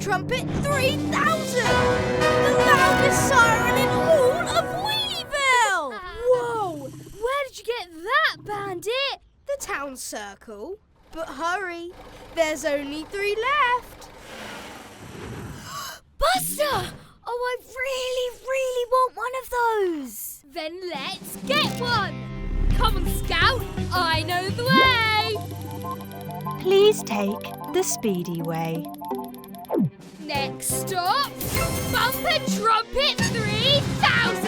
Trumpet 3000! The loudest siren in all of Wheelieville! Whoa! Where did you get that, Bandit? The town circle. But hurry, there's only 3 left. Buster! Oh, I really want one of those. Then let's get one. Come on, Scout. I know the way. Please take the speedy way. Next stop, Bumper Trumpet 3000!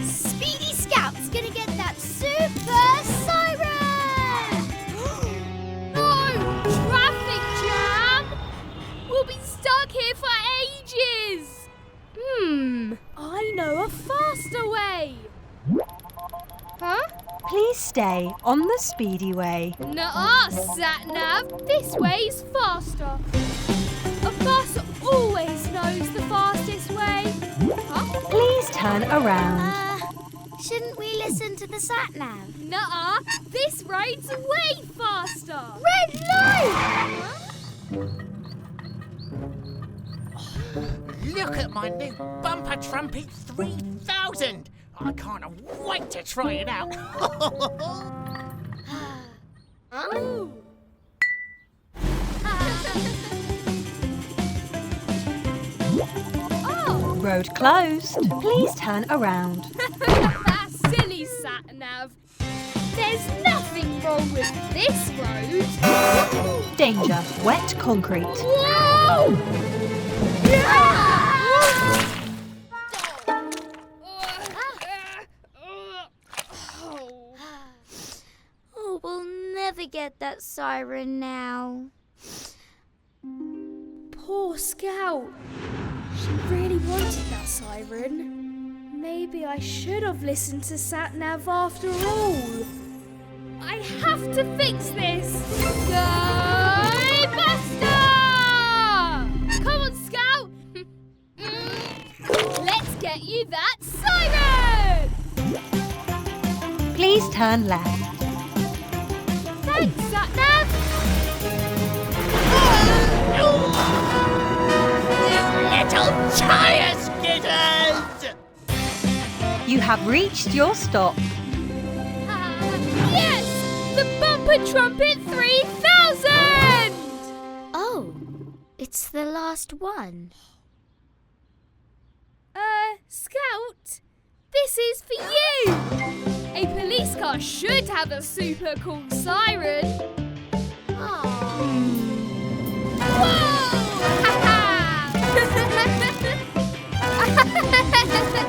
Speedy Scout's gonna get that super siren! No! Traffic jam! We'll be stuck here for ages! I know a faster way! Huh? Please stay on the speedy way. Nuh-uh, satnav. This way's faster. A bus always knows the fastest way. Huh? Please turn around. Shouldn't we listen to the satnav? Nuh-uh, this road's way faster. Red light! Look at my new Bumper Trumpet 3000! I can't wait to try it out. Oh. Oh. Road closed. Please turn around. Silly satnav. There's nothing wrong with this road. Danger. Wet concrete. Whoa! Yeah! Oh, we'll never get that siren now. Poor Scout. She really wanted that siren. Maybe I should have listened to satnav after all. I have to fix this. Go Buster! Come on, Scout. Let's get you that siren! Please turn left. Thanks, satnav. Little tire skidders! You have reached your stop. Yes! The Bumper Trumpet 3000! Oh, it's the last one. Scout, this is for you! A police car should have a super cool siren.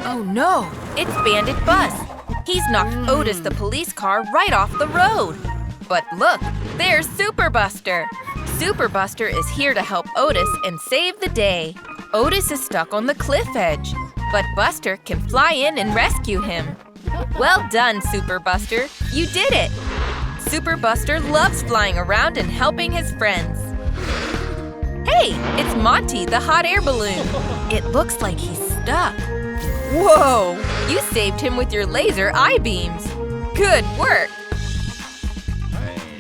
Oh no, it's Bandit Bus. He's knocked Otis the police car right off the road. But look, there's Super Buster. Super Buster is here to help Otis and save the day. Otis is stuck on the cliff edge, but Buster can fly in and rescue him. Well done, Super Buster. You did it. Super Buster loves flying around and helping his friends. Hey, it's Monty, the hot air balloon. It looks like he's stuck. Whoa! You saved him with your laser eye beams. Good work.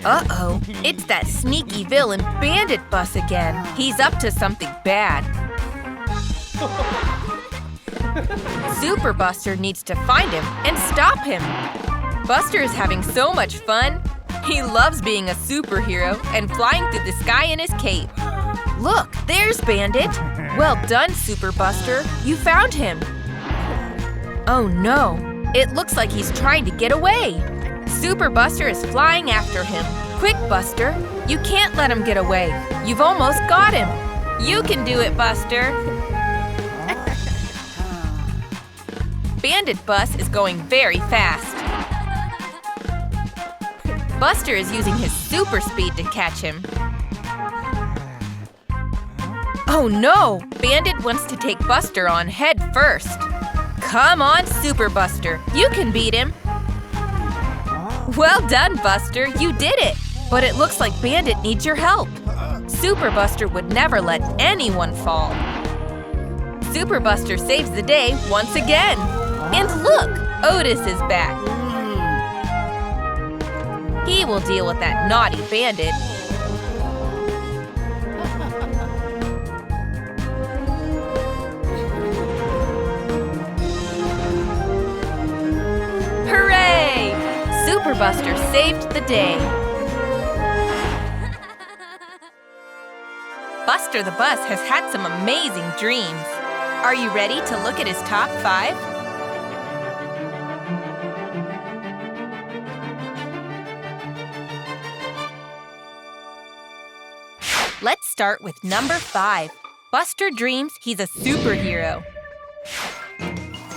Uh-oh, it's that sneaky villain Bandit Bus again. He's up to something bad. Super Buster needs to find him and stop him. Buster is having so much fun. He loves being a superhero and flying through the sky in his cape. Look, there's Bandit. Well done, Super Buster. You found him. Oh no, it looks like he's trying to get away. Super Buster is flying after him. Quick, Buster. You can't let him get away. You've almost got him. You can do it, Buster. Bandit Bus is going very fast. Buster is using his super speed to catch him. Oh no! Bandit wants to take Buster on head first. Come on, Super Buster. You can beat him. Well done, Buster. You did it. But it looks like Bandit needs your help. Super Buster would never let anyone fall. Super Buster saves the day once again. And look, Otis is back. He will deal with that naughty bandit. Hooray! Super Buster saved the day. Buster the Bus has had some amazing dreams. Are you ready to look at his top 5? Let's start with number 5. Buster dreams he's a superhero.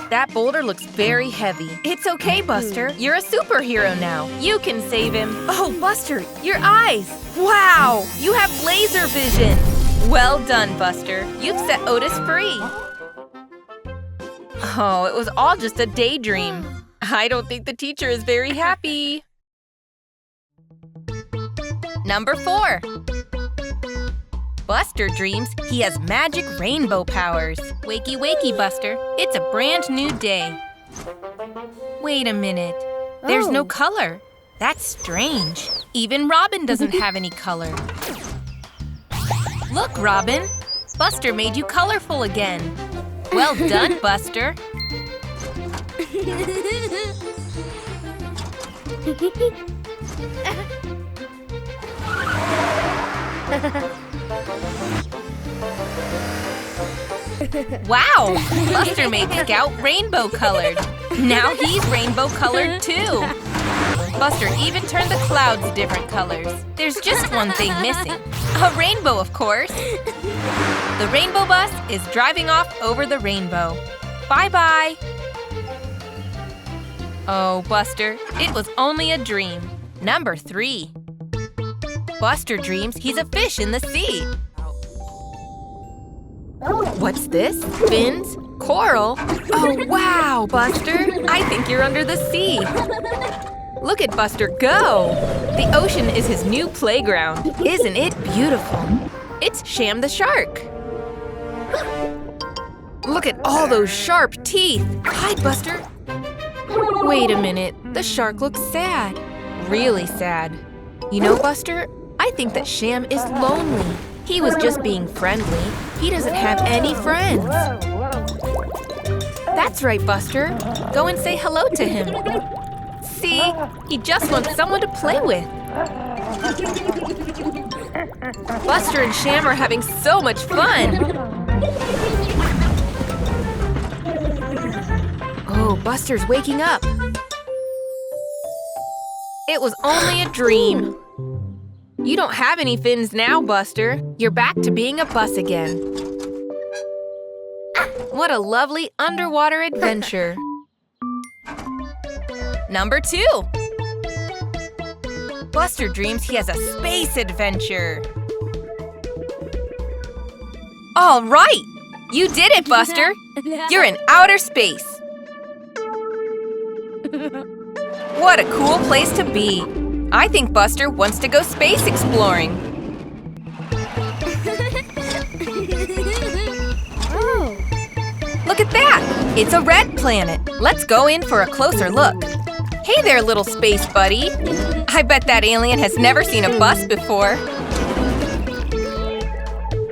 That boulder looks very heavy. It's okay, Buster. You're a superhero now. You can save him. Oh, Buster, your eyes. Wow, you have laser vision. Well done, Buster. You've set Otis free. Oh, it was all just a daydream. I don't think the teacher is very happy. Number 4. Buster dreams he has magic rainbow powers. Wakey, wakey, Buster. It's a brand new day. Wait a minute. There's no color. That's strange. Even Robin doesn't have any color. Look, Robin. Buster made you colorful again. Well done, Buster. Wow! Buster made Scout rainbow colored. Now he's rainbow colored too. Buster even turned the clouds different colors. There's just one thing missing. A rainbow, of course. The rainbow bus is driving off over the rainbow. Bye-bye. Oh, Buster, it was only a dream. Number 3. Buster dreams he's a fish in the sea. What's this? Fins? Coral? Oh, wow, Buster. I think you're under the sea. Look at Buster go. The ocean is his new playground. Isn't it beautiful? It's Sham the shark. Look at all those sharp teeth. Hide, Buster. Wait a minute. The shark looks sad. Really sad. You know, Buster, I think that Sham is lonely. He was just being friendly. He doesn't have any friends. That's right, Buster. Go and say hello to him. See? He just wants someone to play with. Buster and Sham are having so much fun. Oh, Buster's waking up. It was only a dream. You don't have any fins now, Buster. You're back to being a bus again. What a lovely underwater adventure. Number 2. Buster dreams he has a space adventure. All right! You did it, Buster! You're in outer space. What a cool place to be. I think Buster wants to go space exploring. Look at that! It's a red planet. Let's go in for a closer look. Hey there, little space buddy. I bet that alien has never seen a bus before.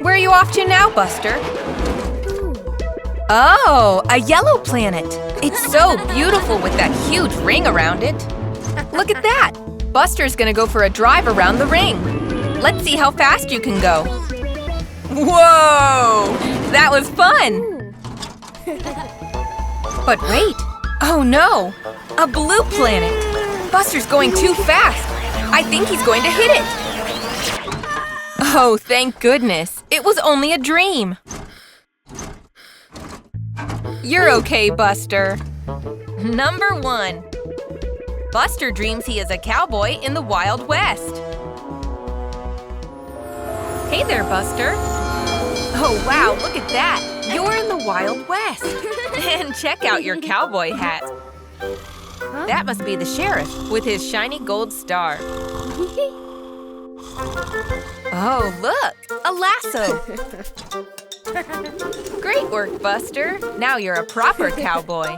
Where are you off to now, Buster? Oh, a yellow planet. It's so beautiful with that huge ring around it. Look at that. Buster's gonna go for a drive around the ring. Let's see how fast you can go. Whoa! That was fun! But wait! Oh no! A blue planet! Buster's going too fast! I think he's going to hit it! Oh, thank goodness! It was only a dream! You're okay, Buster. Number 1. Buster dreams he is a cowboy in the Wild West. Hey there, Buster. Oh, wow, look at that. You're in the Wild West. And check out your cowboy hat. That must be the sheriff with his shiny gold star. Oh, look, a lasso. Great work, Buster. Now you're a proper cowboy.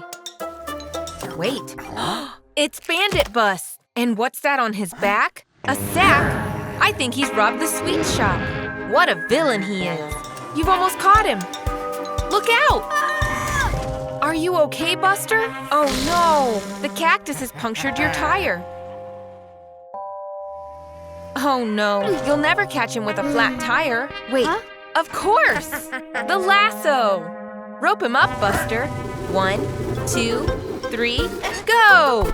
Wait, it's Bandit Bus. And what's that on his back? A sack? I think he's robbed the sweet shop. What a villain he is. You've almost caught him. Look out! Are you okay, Buster? Oh no, the cactus has punctured your tire. Oh no, you'll never catch him with a flat tire. Wait, of course! The lasso! Rope him up, Buster. 1, 2, 3, go!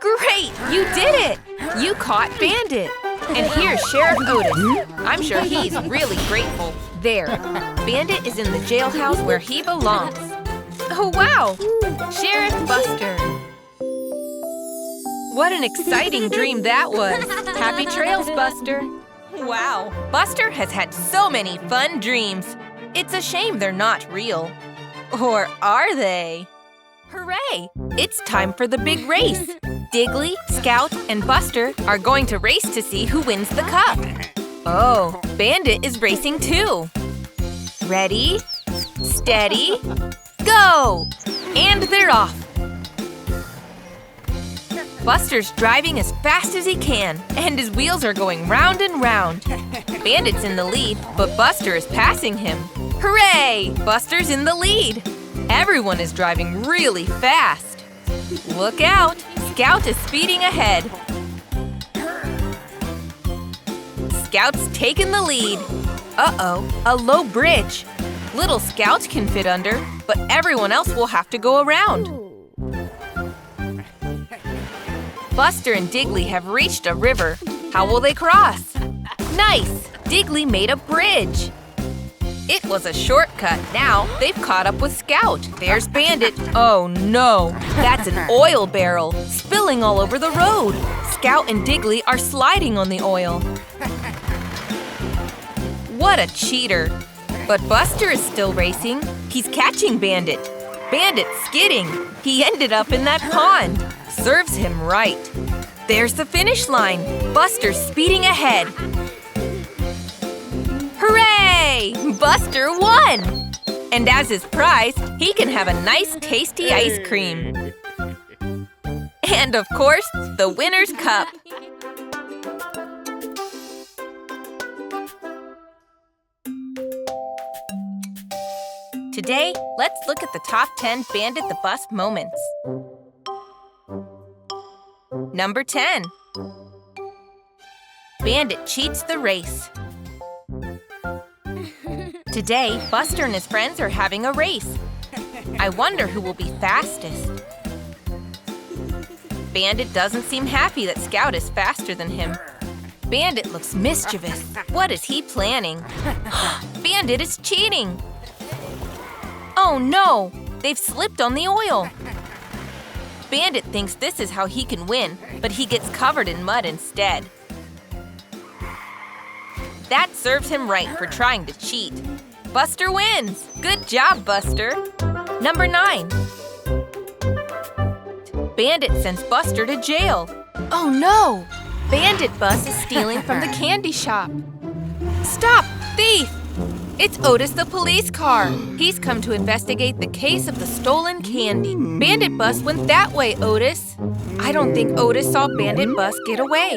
Great, you did it! You caught Bandit. And here's Sheriff Otis. I'm sure he's really grateful. There, Bandit is in the jailhouse where he belongs. Oh wow, Sheriff Buster. What an exciting dream that was. Happy trails, Buster. Wow, Buster has had so many fun dreams. It's a shame they're not real. Or are they? Hooray! It's time for the big race. Digley, Scout, and Buster are going to race to see who wins the cup. Oh, Bandit is racing too. Ready, steady, go! And they're off. Buster's driving as fast as he can, and his wheels are going round and round. Bandit's in the lead, but Buster is passing him. Hooray! Buster's in the lead. Everyone is driving really fast. Look out! Scout is speeding ahead. Scout's taken the lead. Uh-oh, a low bridge. Little Scout can fit under, but everyone else will have to go around. Buster and Digley have reached a river. How will they cross? Nice! Digley made a bridge. It was a shortcut. Now they've caught up with Scout. There's Bandit. Oh no, that's an oil barrel spilling all over the road. Scout and Digley are sliding on the oil. What a cheater. But Buster is still racing. He's catching Bandit. Bandit's skidding. He ended up in that pond. Serves him right. There's the finish line. Buster's speeding ahead. Hooray! Buster won! And as his prize, he can have a nice, tasty ice cream. And of course, the winner's cup. Today, let's look at the top 10 Bandit the Bus moments. Number 10. Bandit cheats the race. Today, Buster and his friends are having a race. I wonder who will be fastest. Bandit doesn't seem happy that Scout is faster than him. Bandit looks mischievous. What is he planning? Bandit is cheating! Oh no! They've slipped on the oil! Bandit thinks this is how he can win, but he gets covered in mud instead. That serves him right for trying to cheat. Buster wins! Good job, Buster! Number 9. Bandit sends Buster to jail. Oh no! Bandit Bus is stealing from the candy shop. Stop, thief! It's Otis the police car. He's come to investigate the case of the stolen candy. Bandit Bus went that way, Otis. I don't think Otis saw Bandit Bus get away.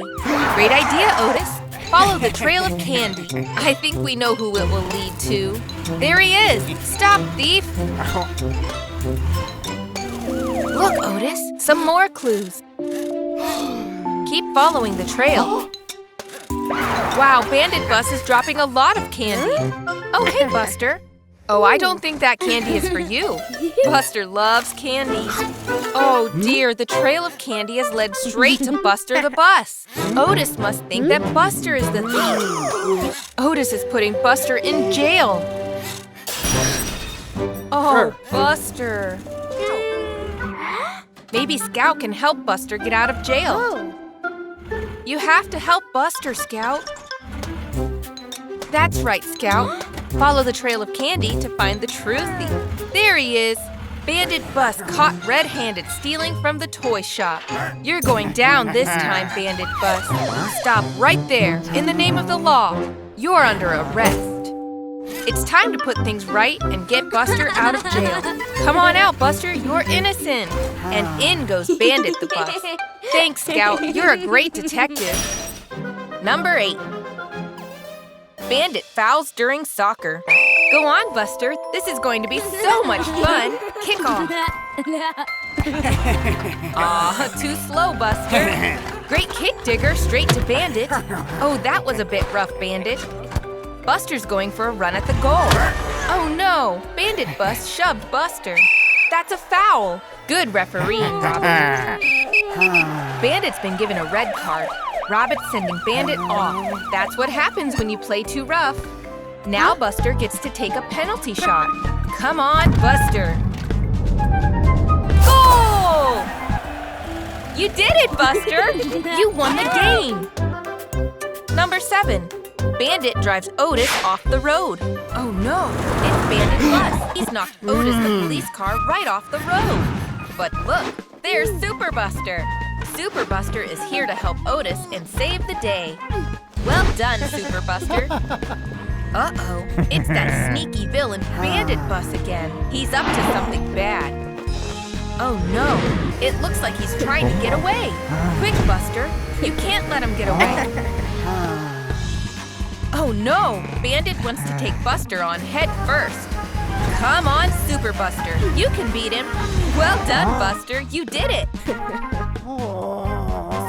Great idea, Otis. Follow the trail of candy. I think we know who it will lead to. There he is. Stop, thief. Look, Otis, some more clues. Keep following the trail. Wow, Bandit Bus is dropping a lot of candy. Oh, hey, Buster. Oh, I don't think that candy is for you. Buster loves candy. Oh dear, the trail of candy has led straight to Buster the Bus. Otis must think that Buster is the thief. Otis is putting Buster in jail. Oh, Buster. Maybe Scout can help Buster get out of jail. You have to help Buster, Scout. That's right, Scout. Follow the trail of candy to find the true thief. There he is. Bandit Bus caught red-handed stealing from the toy shop. You're going down this time, Bandit Bus. Stop right there. In the name of the law, you're under arrest. It's time to put things right and get Buster out of jail. Come on out, Buster. You're innocent. And in goes Bandit the Bus. Thanks, Scout. You're a great detective. Number 8. Bandit fouls during soccer. Go on, Buster. This is going to be so much fun. Kick off. Aw, too slow, Buster. Great kick, Digger, straight to Bandit. Oh, that was a bit rough, Bandit. Buster's going for a run at the goal. Oh no, Bandit Bus shoved Buster. That's a foul. Good refereeing, Robin. Bandit's been given a red card. Rabbit's sending Bandit off. That's what happens when you play too rough. Now Buster gets to take a penalty shot. Come on, Buster. Goal! You did it, Buster! You won the game! Number 7. Bandit drives Otis off the road. Oh no, it's Bandit Bus. He's knocked Otis, the police car, right off the road. But look, there's Super Buster. Super Buster is here to help Otis and save the day. Well done, Super Buster. Uh-oh, it's that sneaky villain Bandit Bus again. He's up to something bad. Oh no, it looks like he's trying to get away. Quick, Buster, you can't let him get away. Oh no, Bandit wants to take Buster on head first. Come on, Super Buster, you can beat him. Well done, Buster, you did it.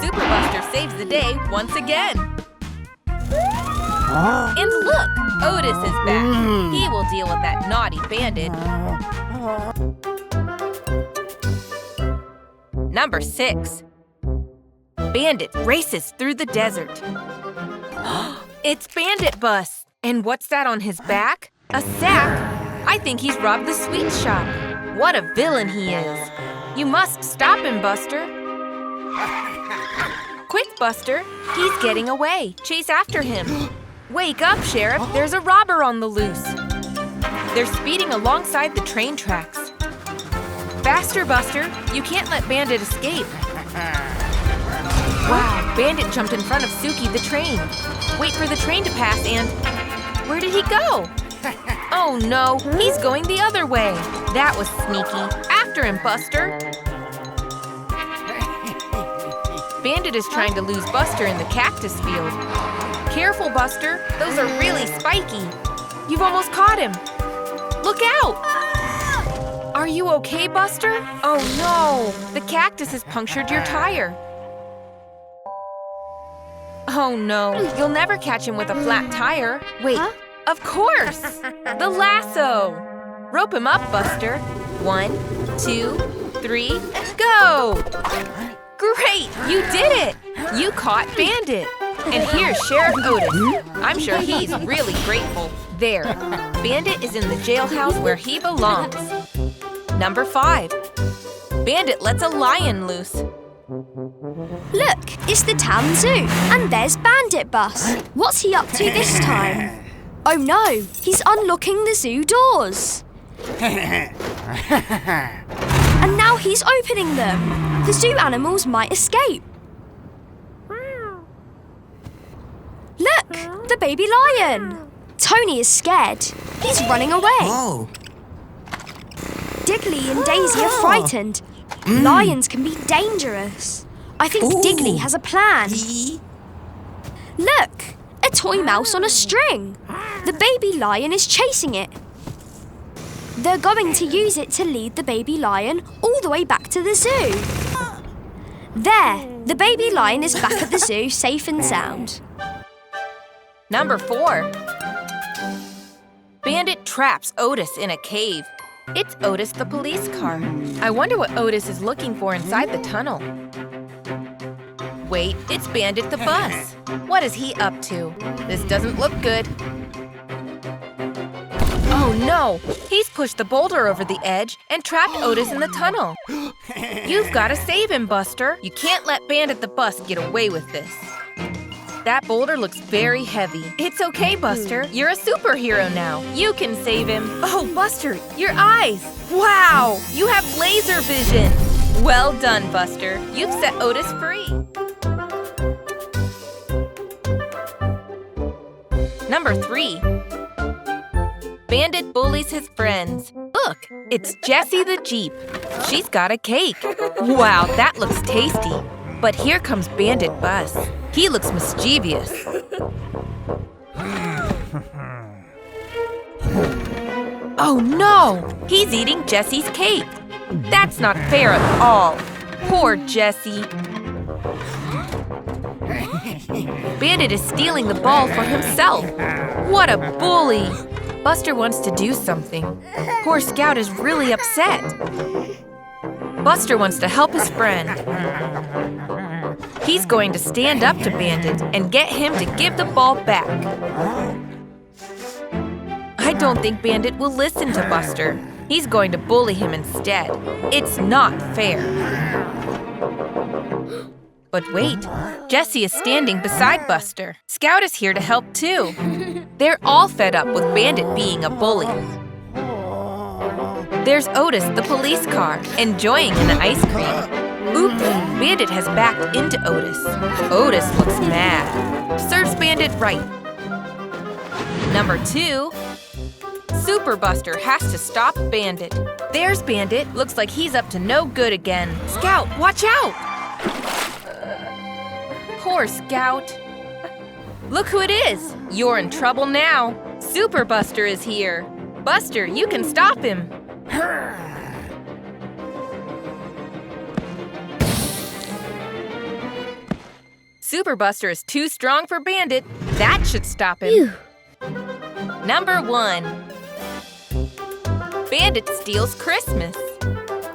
Super Buster saves the day once again. And look, Otis is back. He will deal with that naughty Bandit. Number 6. Bandit races through the desert. It's Bandit Bus. And what's that on his back? A sack? I think he's robbed the sweet shop. What a villain he is. You must stop him, Buster. Quick, Buster. He's getting away. Chase after him. Wake up, Sheriff. There's a robber on the loose. They're speeding alongside the train tracks. Faster, Buster. You can't let Bandit escape. Wow, Bandit jumped in front of Suki the train. Wait for the train to pass and... Where did he go? Oh no, he's going the other way. That was sneaky. After him, Buster. Bandit is trying to lose Buster in the cactus field. Careful, Buster. Those are really spiky. You've almost caught him. Look out! Are you okay, Buster? Oh no, the cactus has punctured your tire. Oh no, you'll never catch him with a flat tire. Wait, of course! The lasso! Rope him up, Buster. 1, 2, 3, go! Great, you did it! You caught Bandit. And here's Sheriff Otis. I'm sure he's really grateful. There, Bandit is in the jailhouse where he belongs. Number 5. Bandit lets a lion loose. Look, it's the town zoo, and there's Bandit Bus. What's he up to this time? Oh no, he's unlocking the zoo doors. And now he's opening them. The zoo animals might escape. Look, the baby lion. Tony is scared. He's running away. Oh. Digley and Daisy are frightened. Lions can be dangerous. I think Digley has a plan. Look, a toy mouse on a string. The baby lion is chasing it. They're going to use it to lead the baby lion all the way back to the zoo. There, the baby lion is back at the zoo, safe and sound. Number 4. Bandit traps Otis in a cave. It's Otis the police car. I wonder what Otis is looking for inside the tunnel. Wait, it's Bandit the bus. What is he up to? This doesn't look good. Oh no! He's pushed the boulder over the edge and trapped Otis in the tunnel. You've got to save him, Buster. You can't let Bandit the bus get away with this. That boulder looks very heavy. It's okay, Buster. You're a superhero now. You can save him. Oh, Buster, your eyes. Wow, you have laser vision. Well done, Buster. You've set Otis free. Number 3. Bandit bullies his friends. Look, it's Jessie the Jeep. She's got a cake. Wow, that looks tasty. But here comes Bandit Bus. He looks mischievous. Oh no! He's eating Jessie's cake. That's not fair at all. Poor Jessie. Bandit is stealing the ball for himself. What a bully! Buster wants to do something. Poor Scout is really upset. Buster wants to help his friend. He's going to stand up to Bandit and get him to give the ball back. I don't think Bandit will listen to Buster. He's going to bully him instead. It's not fair. But wait, Jessie is standing beside Buster. Scout is here to help too. They're all fed up with Bandit being a bully. There's Otis, the police car, enjoying an ice cream. Oops, Bandit has backed into Otis. Otis looks mad. Serves Bandit right. Number 2. Super Buster has to stop Bandit. There's Bandit. Looks like he's up to no good again. Scout, watch out! Poor Scout. Look who it is. You're in trouble now. Super Buster is here. Buster, you can stop him. Super Buster is too strong for Bandit. That should stop him. Number 1. Bandit steals Christmas.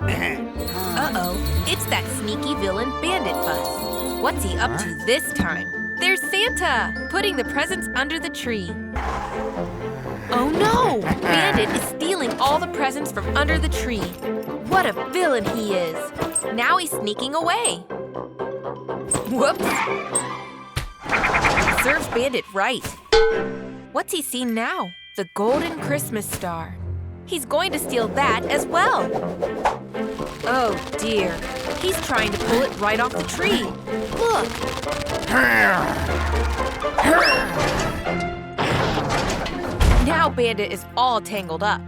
Uh-oh, it's that sneaky villain Bandit Bus. What's he up to this time? There's Santa, putting the presents under the tree. Oh no! Bandit is stealing all the presents from under the tree. What a villain he is. Now he's sneaking away. Whoops. Serves Bandit right. What's he seen now? The golden Christmas star. He's going to steal that as well. Oh dear. He's trying to pull it right off the tree. Look. Now Bandit is all tangled up.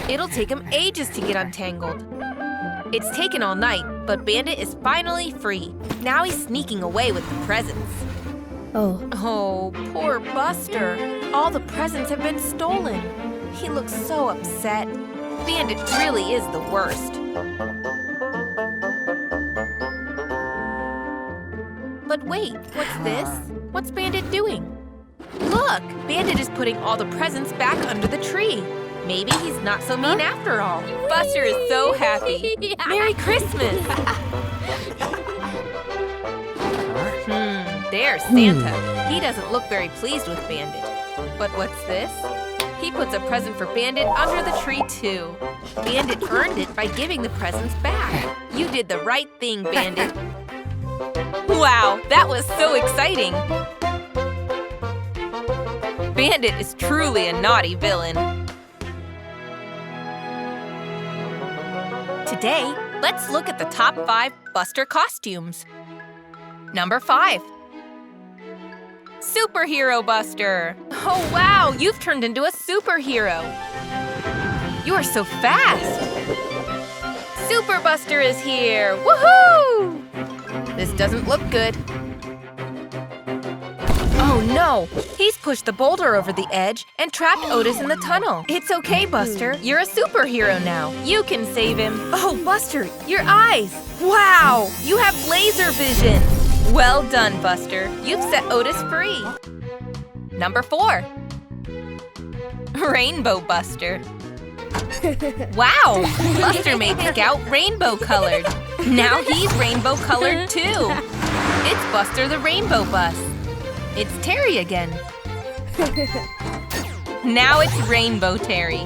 It'll take him ages to get untangled. It's taken all night, but Bandit is finally free. Now he's sneaking away with the presents. Oh, poor Buster. All the presents have been stolen. He looks so upset. Bandit really is the worst. But wait, what's this? What's Bandit doing? Look, Bandit is putting all the presents back under the tree. Maybe he's not so mean after all. Buster is so happy. Merry Christmas! There's Santa. He doesn't look very pleased with Bandit. But what's this? He puts a present for Bandit under the tree too. Bandit earned it by giving the presents back. You did the right thing, Bandit. Wow, that was so exciting! Bandit is truly a naughty villain. Today, let's look at the top 5 Buster costumes. Number 5. Superhero Buster! Oh wow, you've turned into a superhero! You are so fast! Super Buster is here! Woohoo! This doesn't look good. Oh no! He's pushed the boulder over the edge and trapped Otis in the tunnel. It's okay, Buster. You're a superhero now. You can save him. Oh, Buster, your eyes! Wow! You have laser vision! Well done, Buster. You've set Otis free. Number 4. Rainbow Buster. Wow! Buster made Scout rainbow-colored. Now he's rainbow-colored too. It's Buster the Rainbow Bus. It's Terry again. Now it's Rainbow Terry.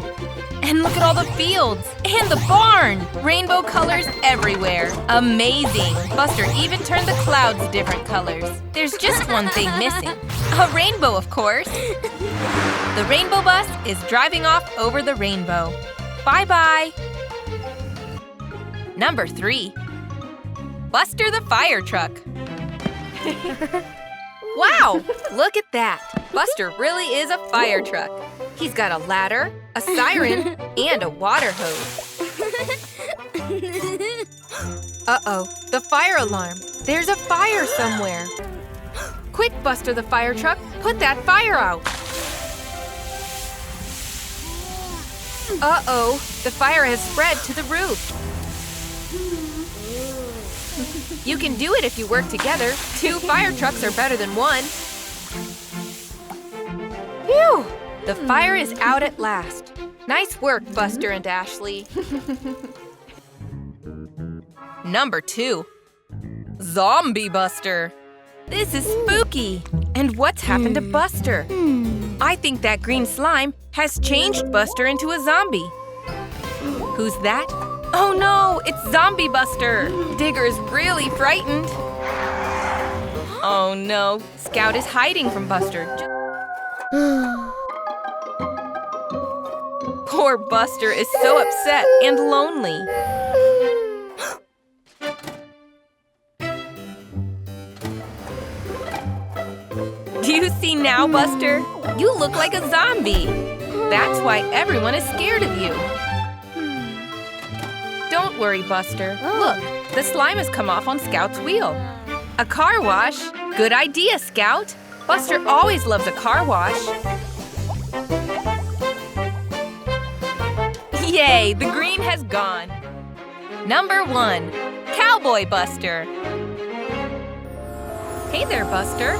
And look at all the fields and the barn! Rainbow colors everywhere. Amazing! Buster even turned the clouds different colors. There's just one thing missing. A rainbow, of course. The Rainbow Bus is driving off over the rainbow. Bye-bye! Number 3. Buster the Fire Truck. Wow! Look at that! Buster really is a fire truck. He's got a ladder, a siren, and a water hose. Uh-oh, the fire alarm. There's a fire somewhere. Quick, Buster the fire truck, put that fire out. Uh-oh, the fire has spread to the roof. You can do it if you work together. 2 fire trucks are better than 1. Phew! The fire is out at last. Nice work, Buster and Ashley. Number 2. Zombie Buster. This is spooky. And what's happened to Buster? I think that green slime has changed Buster into a zombie. Who's that? Oh no, it's Zombie Buster. Digger's really frightened. Oh no, Scout is hiding from Buster. Poor Buster is so upset and lonely. Do you see now, Buster? You look like a zombie. That's why everyone is scared of you. Don't worry, Buster. Look, the slime has come off on Scout's wheel. A car wash? Good idea, Scout. Buster always loves a car wash. Yay, the green has gone. Number 1, Cowboy Buster. Hey there, Buster.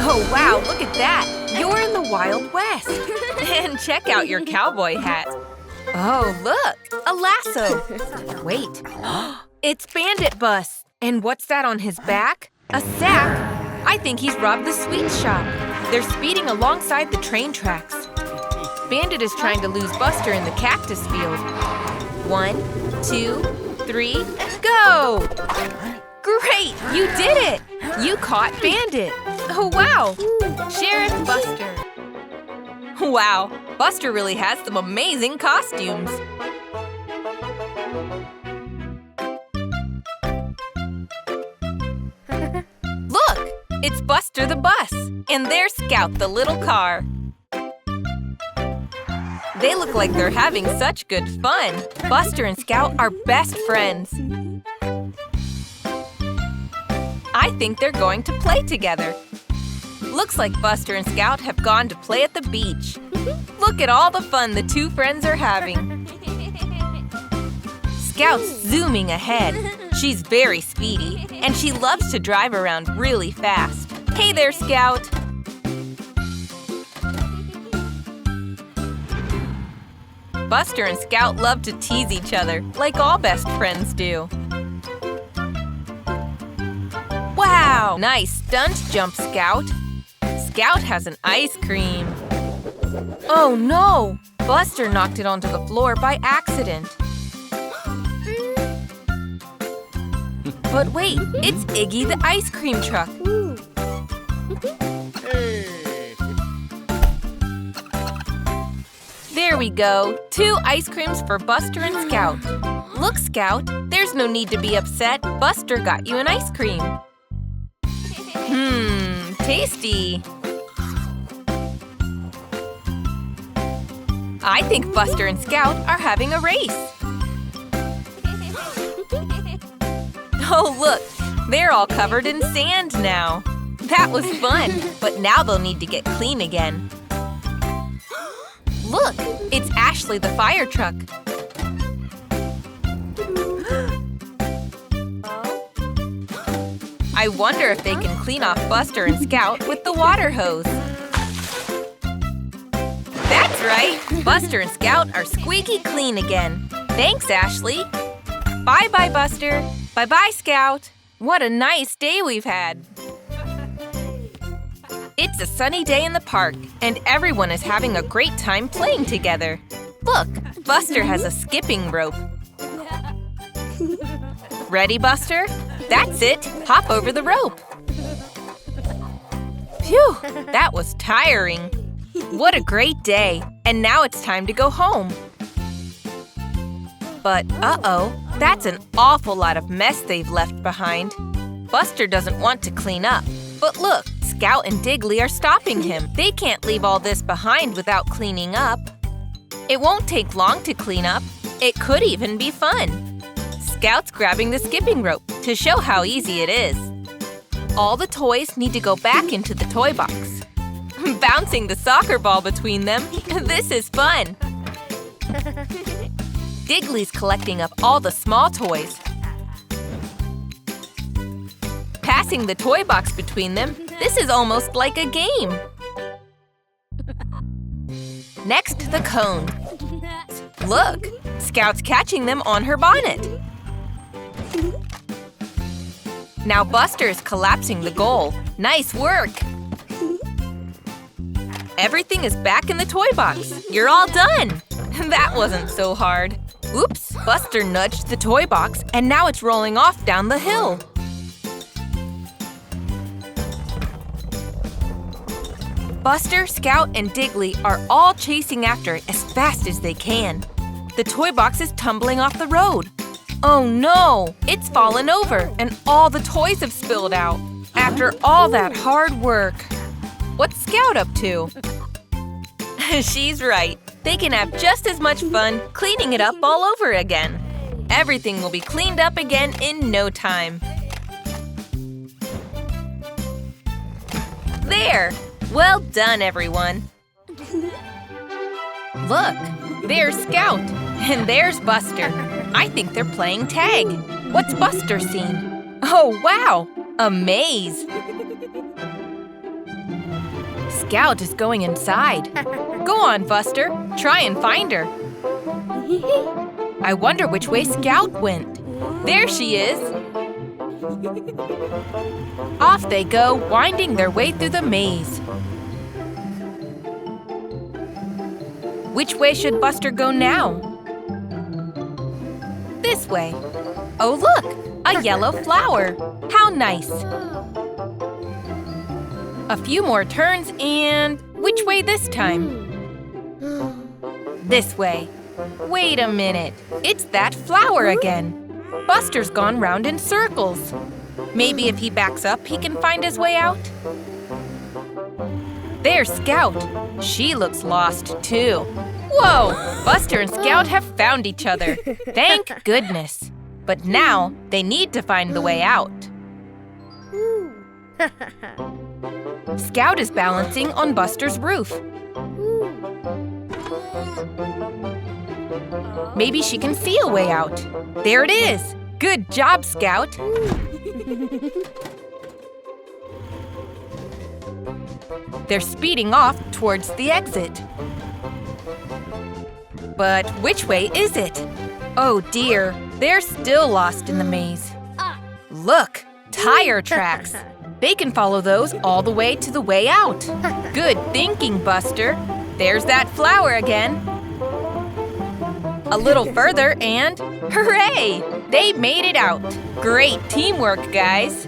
Oh, wow, look at that. You're in the Wild West. And check out your cowboy hat. Oh, look, a lasso. Wait, it's Bandit Bus. And what's that on his back? A sack? I think he's robbed the sweet shop. They're speeding alongside the train tracks. Bandit is trying to lose Buster in the cactus field. 1, 2, 3, go! Great, you did it! You caught Bandit. Oh, wow, Sheriff Buster. Wow, Buster really has some amazing costumes. Look, it's Buster the bus, and there's Scout the little car. They look like they're having such good fun. Buster and Scout are best friends. I think they're going to play together. Looks like Buster and Scout have gone to play at the beach. Look at all the fun the 2 friends are having. Scout's zooming ahead. She's very speedy, and she loves to drive around really fast. Hey there, Scout. Buster and Scout love to tease each other, like all best friends do. Wow! Nice stunt jump, Scout. Scout has an ice cream. Oh no! Buster knocked it onto the floor by accident. But wait, it's Iggy the ice cream truck. There we go. 2 ice creams for Buster and Scout. Look, Scout, there's no need to be upset. Buster got you an ice cream. Tasty. I think Buster and Scout are having a race. Oh, look, they're all covered in sand now. That was fun, but now they'll need to get clean again. Look, it's Ashley the fire truck. I wonder if they can clean off Buster and Scout with the water hose. That's right, Buster and Scout are squeaky clean again. Thanks, Ashley. Bye-bye, Buster. Bye-bye, Scout. What a nice day we've had. It's a sunny day in the park, and everyone is having a great time playing together. Look, Buster has a skipping rope. Ready, Buster? That's it. Hop over the rope. Phew, that was tiring. What a great day. And now it's time to go home. But uh-oh, that's an awful lot of mess they've left behind. Buster doesn't want to clean up. But look, Scout and Digley are stopping him. They can't leave all this behind without cleaning up. It won't take long to clean up. It could even be fun. Scout's grabbing the skipping rope to show how easy it is. All the toys need to go back into the toy box. Bouncing the soccer ball between them. This is fun. Digley's collecting up all the small toys. Passing the toy box between them. This is almost like a game. Next, the cone. Look, Scout's catching them on her bonnet. Now Buster's collapsing the goal. Nice work! Everything is back in the toy box. You're all done! That wasn't so hard. Oops, Buster nudged the toy box and now it's rolling off down the hill. Buster, Scout, and Digley are all chasing after it as fast as they can. The toy box is tumbling off the road. Oh no! It's fallen over and all the toys have spilled out. After all that hard work. What's Scout up to? She's right. They can have just as much fun cleaning it up all over again. Everything will be cleaned up again in no time. There! Well done, everyone. Look, there's Scout, and there's Buster. I think they're playing tag. What's Buster seen? Oh, wow! A maze! Scout is going inside. Go on, Buster. Try and find her. I wonder which way Scout went. There she is. Off they go, winding their way through the maze. Which way should Buster go now? This way. Oh, look! A yellow flower. How nice. A few more turns and… which way this time? This way. Wait a minute. It's that flower again. Buster's gone round in circles. Maybe if he backs up, he can find his way out? There's Scout. She looks lost, too. Whoa! Buster and Scout have found each other. Thank goodness. But now, they need to find the way out. Scout is balancing on Buster's roof. Maybe she can see a way out. There it is! Good job, Scout! They're speeding off towards the exit. But which way is it? Oh dear, they're still lost in the maze. Look, tire tracks. They can follow those all the way to the way out. Good thinking, Buster. There's that flower again. A little further and… hooray! They made it out. Great teamwork, guys.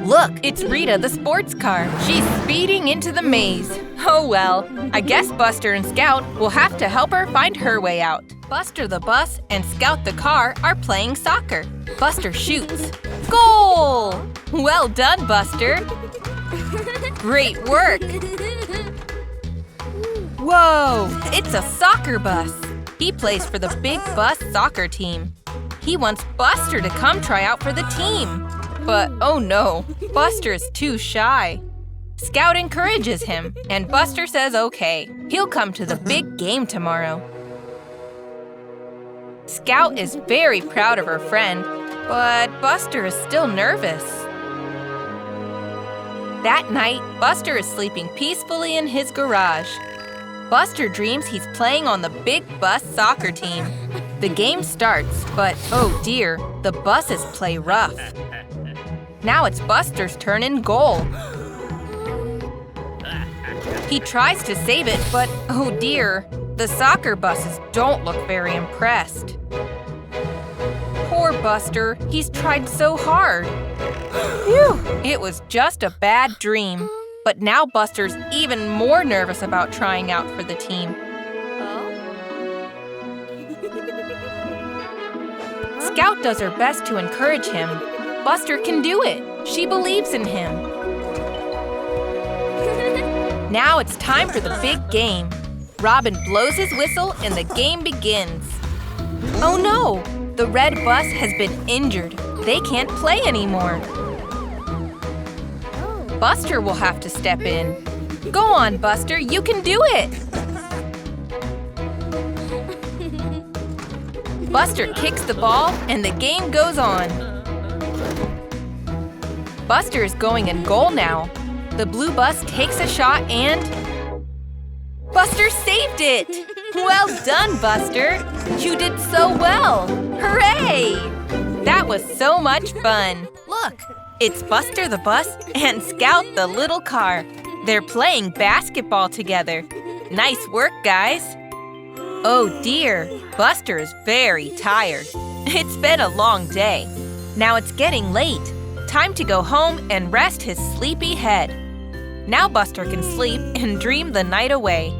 Look, it's Rita the sports car. She's speeding into the maze. Oh well, I guess Buster and Scout will have to help her find her way out. Buster the bus and Scout the car are playing soccer. Buster shoots. Goal! Well done, Buster. Great work. Whoa, it's a soccer bus. He plays for the Big Bus soccer team. He wants Buster to come try out for the team. But oh no, Buster is too shy. Scout encourages him, and Buster says okay. He'll come to the big game tomorrow. Scout is very proud of her friend, but Buster is still nervous. That night, Buster is sleeping peacefully in his garage. Buster dreams he's playing on the Big Bus soccer team. The game starts, but oh dear, the buses play rough. Now it's Buster's turn in goal. He tries to save it, but oh dear, the soccer buses don't look very impressed. Poor Buster, he's tried so hard. Phew, it was just a bad dream. But now Buster's even more nervous about trying out for the team. Scout does her best to encourage him. Buster can do it. She believes in him. Now it's time for the big game. Robin blows his whistle and the game begins. Oh no! The red bus has been injured. They can't play anymore. Buster will have to step in. Go on, Buster, you can do it! Buster kicks the ball and the game goes on. Buster is going in goal now. The blue bus takes a shot and… Buster saved it! Well done, Buster! You did so well! Hooray! That was so much fun! Look, it's Buster the bus and Scout the little car. They're playing basketball together. Nice work, guys! Oh dear, Buster is very tired. It's been a long day. Now it's getting late. Time to go home and rest his sleepy head. Now Buster can sleep and dream the night away.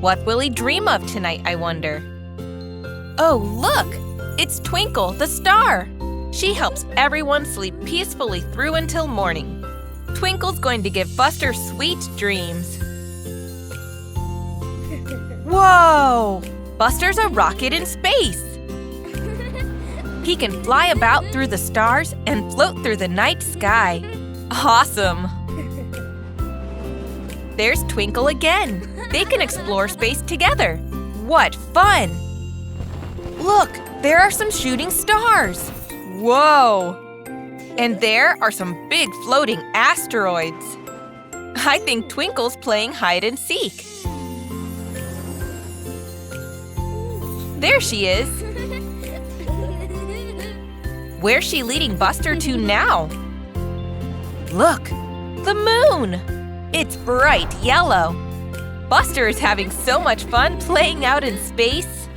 What will he dream of tonight, I wonder? Oh, look! It's Twinkle, the star! She helps everyone sleep peacefully through until morning. Twinkle's going to give Buster sweet dreams. Whoa! Buster's a rocket in space! He can fly about through the stars and float through the night sky. Awesome! There's Twinkle again. They can explore space together. What fun! Look, there are some shooting stars. Whoa! And there are some big floating asteroids. I think Twinkle's playing hide and seek. There she is. Where's she leading Buster to now? Look, the moon! It's bright yellow. Buster is having so much fun playing out in space.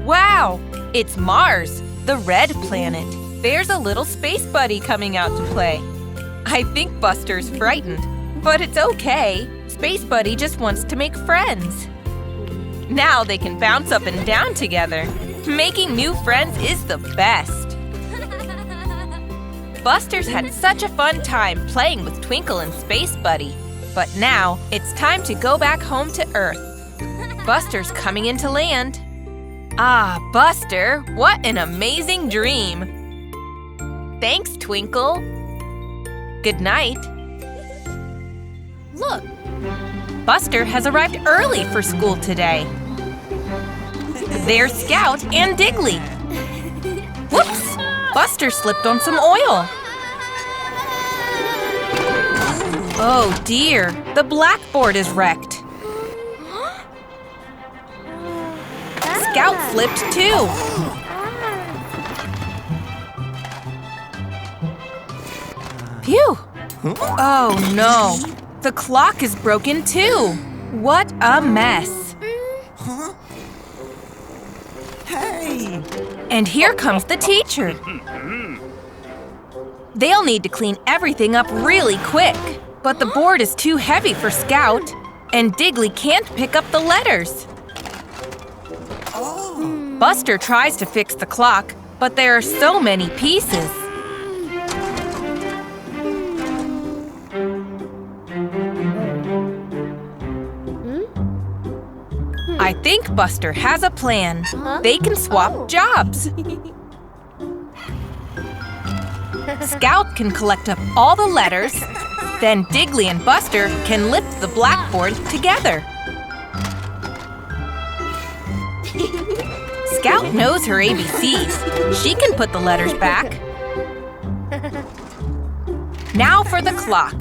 Wow, it's Mars, the red planet. There's a little space buddy coming out to play. I think Buster's frightened, but it's okay. Space buddy just wants to make friends. Now they can bounce up and down together. Making new friends is the best. Buster's had such a fun time playing with Twinkle and Space Buddy. But now it's time to go back home to Earth. Buster's coming into land. Ah, Buster, what an amazing dream. Thanks, Twinkle. Good night. Look, Buster has arrived early for school today. There's Scout and Digley. Whoops! Buster slipped on some oil. Oh dear, the blackboard is wrecked. Scout slipped too. Phew! Oh no, the clock is broken too. What a mess. Hey! And here comes the teacher. They'll need to clean everything up really quick. But the board is too heavy for Scout, and Digley can't pick up the letters. Buster tries to fix the clock, but there are so many pieces. I think Buster has a plan. They can swap jobs. Scout can collect up all the letters, then Digley and Buster can lift the blackboard together. Scout knows her ABCs. She can put the letters back. Now for the clock.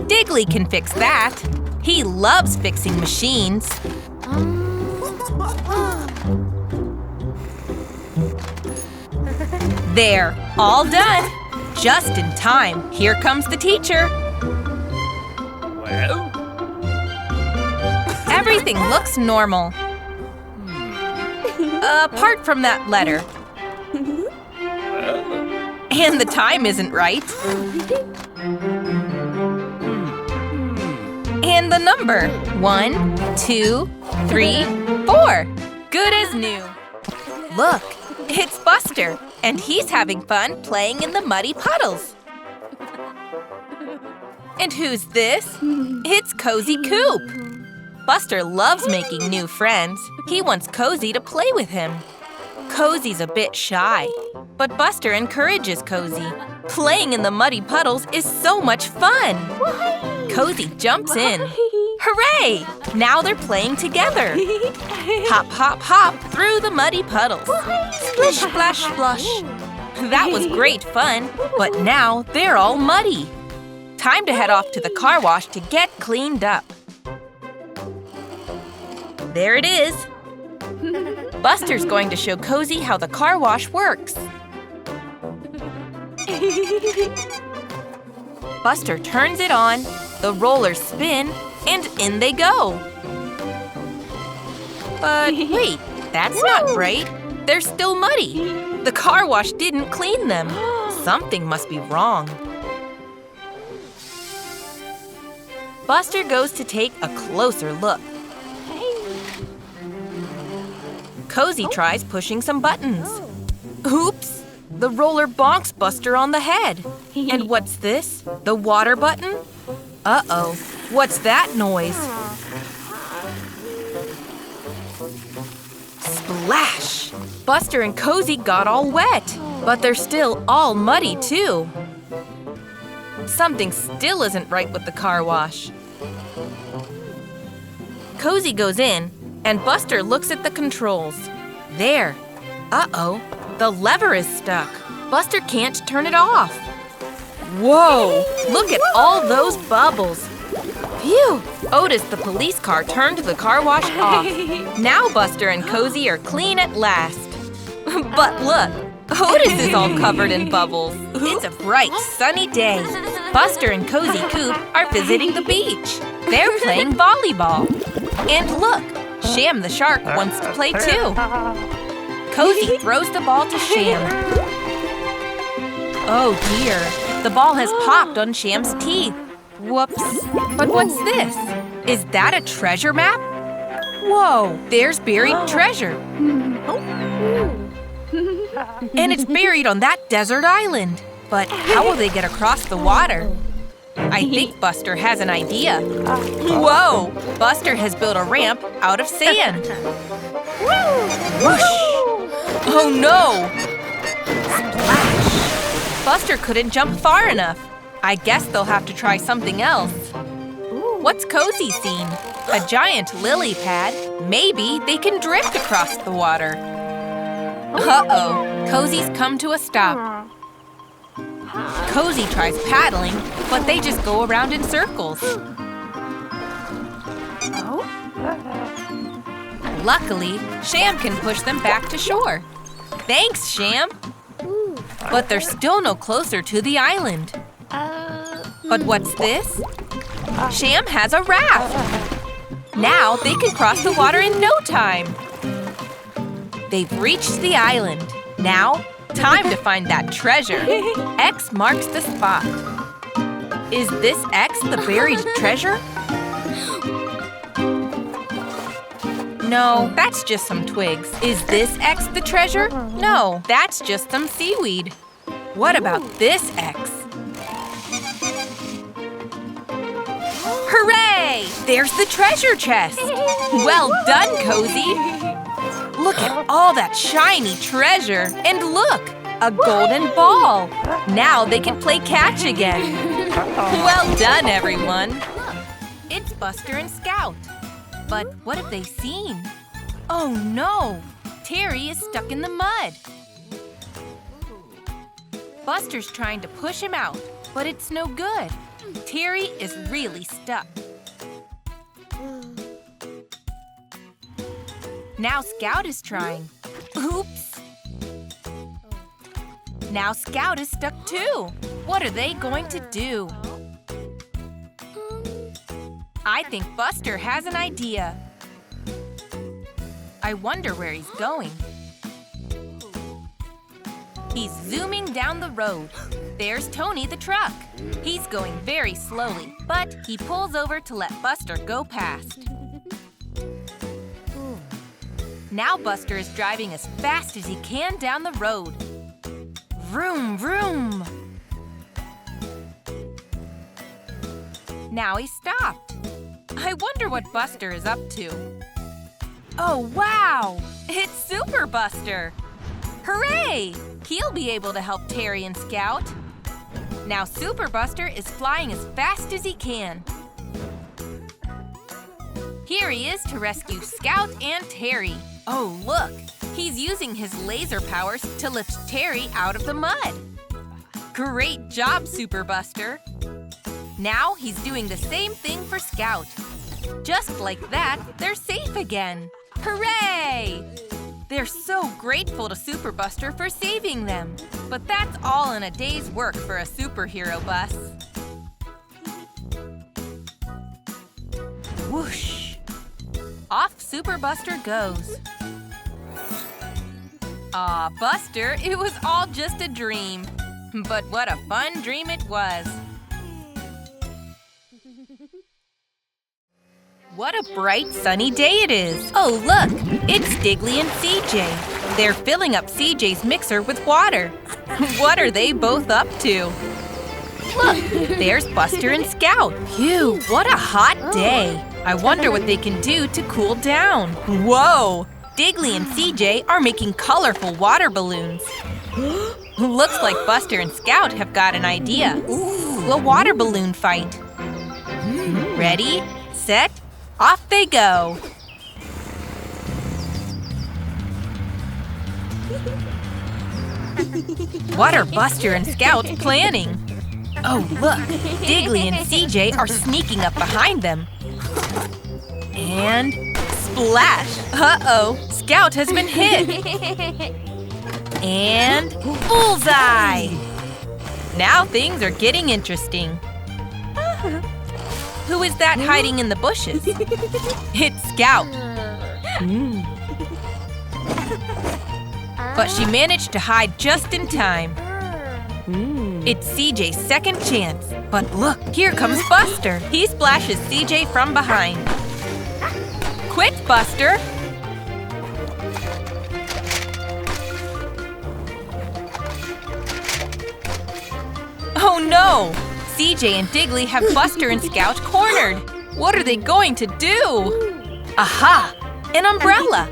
Digley can fix that. He loves fixing machines. There, all done. Just in time. Here comes the teacher. Well? Everything looks normal. Apart from that letter. And the time isn't right. And the number. 1, 2, 3, 4. Good as new. Look, it's Buster, and he's having fun playing in the muddy puddles. And who's this? It's Cozy Coupe. Buster loves making new friends. He wants Cozy to play with him. Cozy's a bit shy, but Buster encourages Cozy. Playing in the muddy puddles is so much fun. Cozy jumps in. Hooray! Now they're playing together. Hop, hop, hop through the muddy puddles. Splish, splash, splush. That was great fun, but now they're all muddy. Time to head off to the car wash to get cleaned up. There it is. Buster's going to show Cozy how the car wash works. Buster turns it on, the rollers spin, and in they go. But wait, that's not right. They're still muddy. The car wash didn't clean them. Something must be wrong. Buster goes to take a closer look. Cozy tries pushing some buttons. Oops! The roller bonks Buster on the head. And what's this? The water button? Uh-oh, what's that noise? Splash! Buster and Cozy got all wet, but they're still all muddy too. Something still isn't right with the car wash. Cozy goes in, and Buster looks at the controls. There. Uh-oh, the lever is stuck. Buster can't turn it off. Whoa, look at all those bubbles. Phew! Otis, the police car, turned the car wash off. Now Buster and Cozy are clean at last. But look, Otis is all covered in bubbles. It's a bright, sunny day. Buster and Cozy Coupe are visiting the beach. They're playing volleyball. And look, Sham the shark wants to play too. Cozy throws the ball to Sham. Oh dear, the ball has popped on Sham's teeth. Whoops. But what's this? Is that a treasure map? Whoa, there's buried treasure. And it's buried on that desert island. But how will they get across the water? I think Buster has an idea. Whoa! Buster has built a ramp out of sand. Whoosh! Oh no! Splash! Buster couldn't jump far enough. I guess they'll have to try something else. What's Cozy seen? A giant lily pad. Maybe they can drift across the water. Uh-oh, Cozy's come to a stop. Cozy tries paddling, but they just go around in circles. Luckily, Sham can push them back to shore. Thanks, Sham. But they're still no closer to the island. But what's this? Sham has a raft. Now they can cross the water in no time. They've reached the island. Now, time to find that treasure. X marks the spot. Is this X the buried treasure? No, that's just some twigs. Is this X the treasure? No, that's just some seaweed. What about this X? Hooray! There's the treasure chest. Well done, Cozy. Look at all that shiny treasure. And look, a golden ball. Now they can play catch again. Well done, everyone. Look, it's Buster and Scout. But what have they seen? Oh no, Terry is stuck in the mud. Buster's trying to push him out, but it's no good. Terry is really stuck. Now Scout is trying. Oops! Now Scout is stuck too. What are they going to do? I think Buster has an idea. I wonder where he's going. He's zooming down the road. There's Tony the truck. He's going very slowly, but he pulls over to let Buster go past. Now Buster is driving as fast as he can down the road. Vroom, vroom. Now he stopped. I wonder what Buster is up to. Oh, wow! It's Super Buster! Hooray! He'll be able to help Terry and Scout. Now Super Buster is flying as fast as he can. Here he is to rescue Scout and Terry. Oh, look! He's using his laser powers to lift Terry out of the mud. Great job, Super Buster! Now he's doing the same thing for Scout. Just like that, they're safe again. Hooray! They're so grateful to Super Buster for saving them. But that's all in a day's work for a superhero bus. Whoosh! Off Super Buster goes. Aw, Buster, it was all just a dream. But what a fun dream it was. What a bright, sunny day it is. Oh, look, it's Digley and CJ. They're filling up CJ's mixer with water. What are they both up to? Look, there's Buster and Scout. Phew, what a hot day. I wonder what they can do to cool down. Whoa, Digley and CJ are making colorful water balloons. Looks like Buster and Scout have got an idea. A water balloon fight. Ready, set, off they go. What are Buster and Scout planning? Oh, look, Digley and CJ are sneaking up behind them. And splash! Uh-oh, Scout has been hit. And bullseye! Now things are getting interesting. Who is that hiding in the bushes? It's Scout. But she managed to hide just in time. It's CJ's second chance. But look, here comes Buster. He splashes CJ from behind. Quit, Buster! Oh no! CJ and Digley have Buster and Scout cornered. What are they going to do? Aha! An umbrella!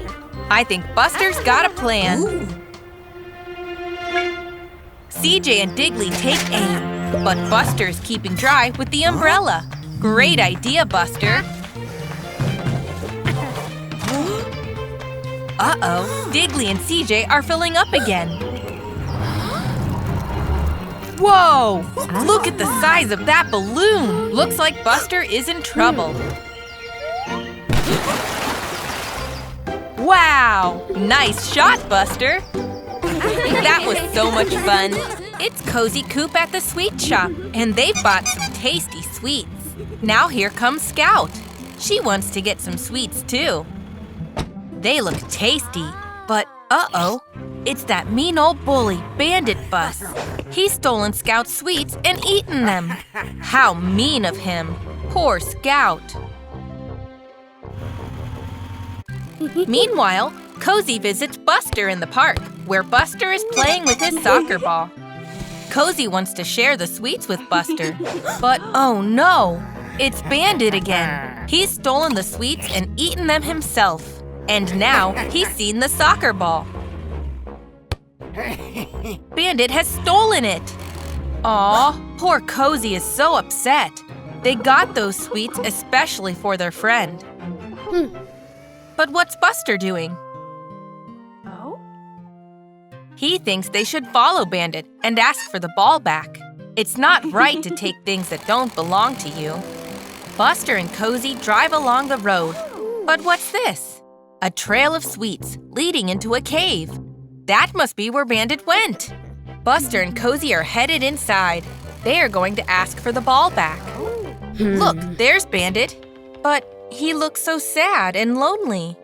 I think Buster's got a plan. CJ and Digley take aim, but Buster's keeping dry with the umbrella. Great idea, Buster. Uh-oh, Digley and CJ are filling up again. Whoa! Look at the size of that balloon! Looks like Buster is in trouble. Wow! Nice shot, Buster! That was so much fun. It's Cozy Coupe at the sweet shop, and they've bought some tasty sweets. Now here comes Scout. She wants to get some sweets too. They look tasty, but uh-oh, it's that mean old bully, Bandit Bus. He's stolen Scout's sweets and eaten them. How mean of him. Poor Scout. Meanwhile, Cozy visits Buster in the park, where Buster is playing with his soccer ball. Cozy wants to share the sweets with Buster, but oh no, it's Bandit again. He's stolen the sweets and eaten them himself, and now he's seen the soccer ball. Bandit has stolen it! Aw, poor Cozy is so upset. They got those sweets especially for their friend. But what's Buster doing? He thinks they should follow Bandit and ask for the ball back. It's not right to take things that don't belong to you. Buster and Cozy drive along the road. But what's this? A trail of sweets leading into a cave. That must be where Bandit went. Buster and Cozy are headed inside. They are going to ask for the ball back. Look, there's Bandit. But he looks so sad and lonely.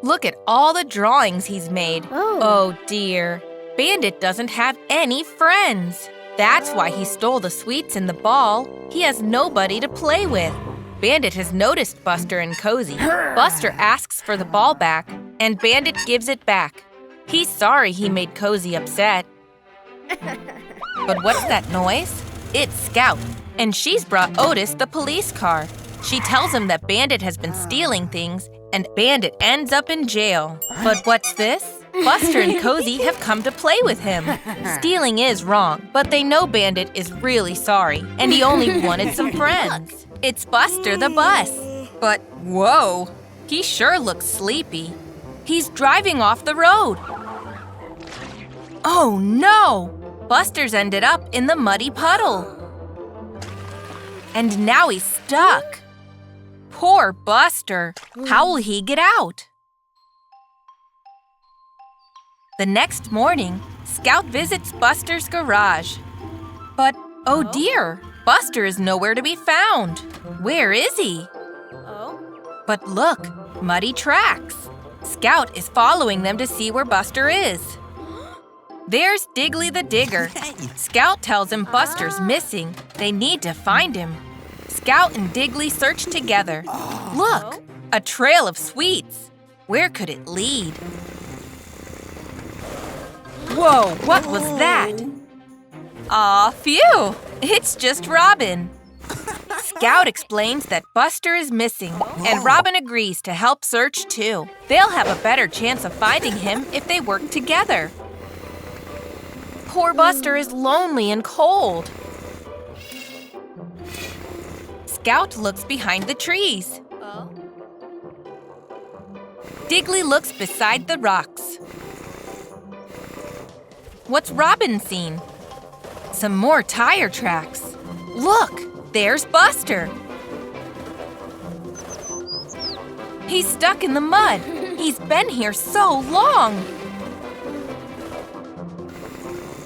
Look at all the drawings he's made. Oh dear. Bandit doesn't have any friends. That's why he stole the sweets and the ball. He has nobody to play with. Bandit has noticed Buster and Cozy. Buster asks for the ball back, and Bandit gives it back. He's sorry he made Cozy upset. But what's that noise? It's Scout, and she's brought Otis the police car. She tells him that Bandit has been stealing things, and Bandit ends up in jail. But what's this? Buster and Cozy have come to play with him. Stealing is wrong, but they know Bandit is really sorry, and he only wanted some friends. It's Buster the bus. But whoa, he sure looks sleepy. He's driving off the road. Oh no! Buster's ended up in the muddy puddle. And now he's stuck. Poor Buster. How will he get out? The next morning, Scout visits Buster's garage. But, oh dear, Buster is nowhere to be found. Where is he? But look, muddy tracks. Scout is following them to see where Buster is. There's Digley the digger. Scout tells him Buster's missing. They need to find him. Scout and Digley search together. Look, a trail of sweets. Where could it lead? Whoa, what was that? Aw, phew! It's just Robin. Scout explains that Buster is missing, and Robin agrees to help search too. They'll have a better chance of finding him if they work together. Poor Buster is lonely and cold. Scout looks behind the trees. Digley looks beside the rocks. What's Robin seen? Some more tire tracks. Look, there's Buster. He's stuck in the mud. He's been here so long.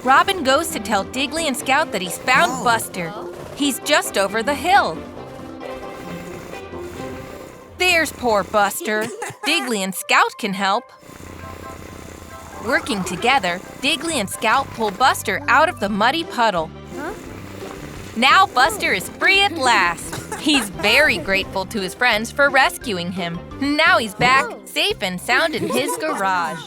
Robin goes to tell Digley and Scout that he's found Buster. He's just over the hill. There's poor Buster. Digley and Scout can help. Working together, Digley and Scout pull Buster out of the muddy puddle. Now Buster is free at last. He's very grateful to his friends for rescuing him. Now he's back, safe and sound in his garage.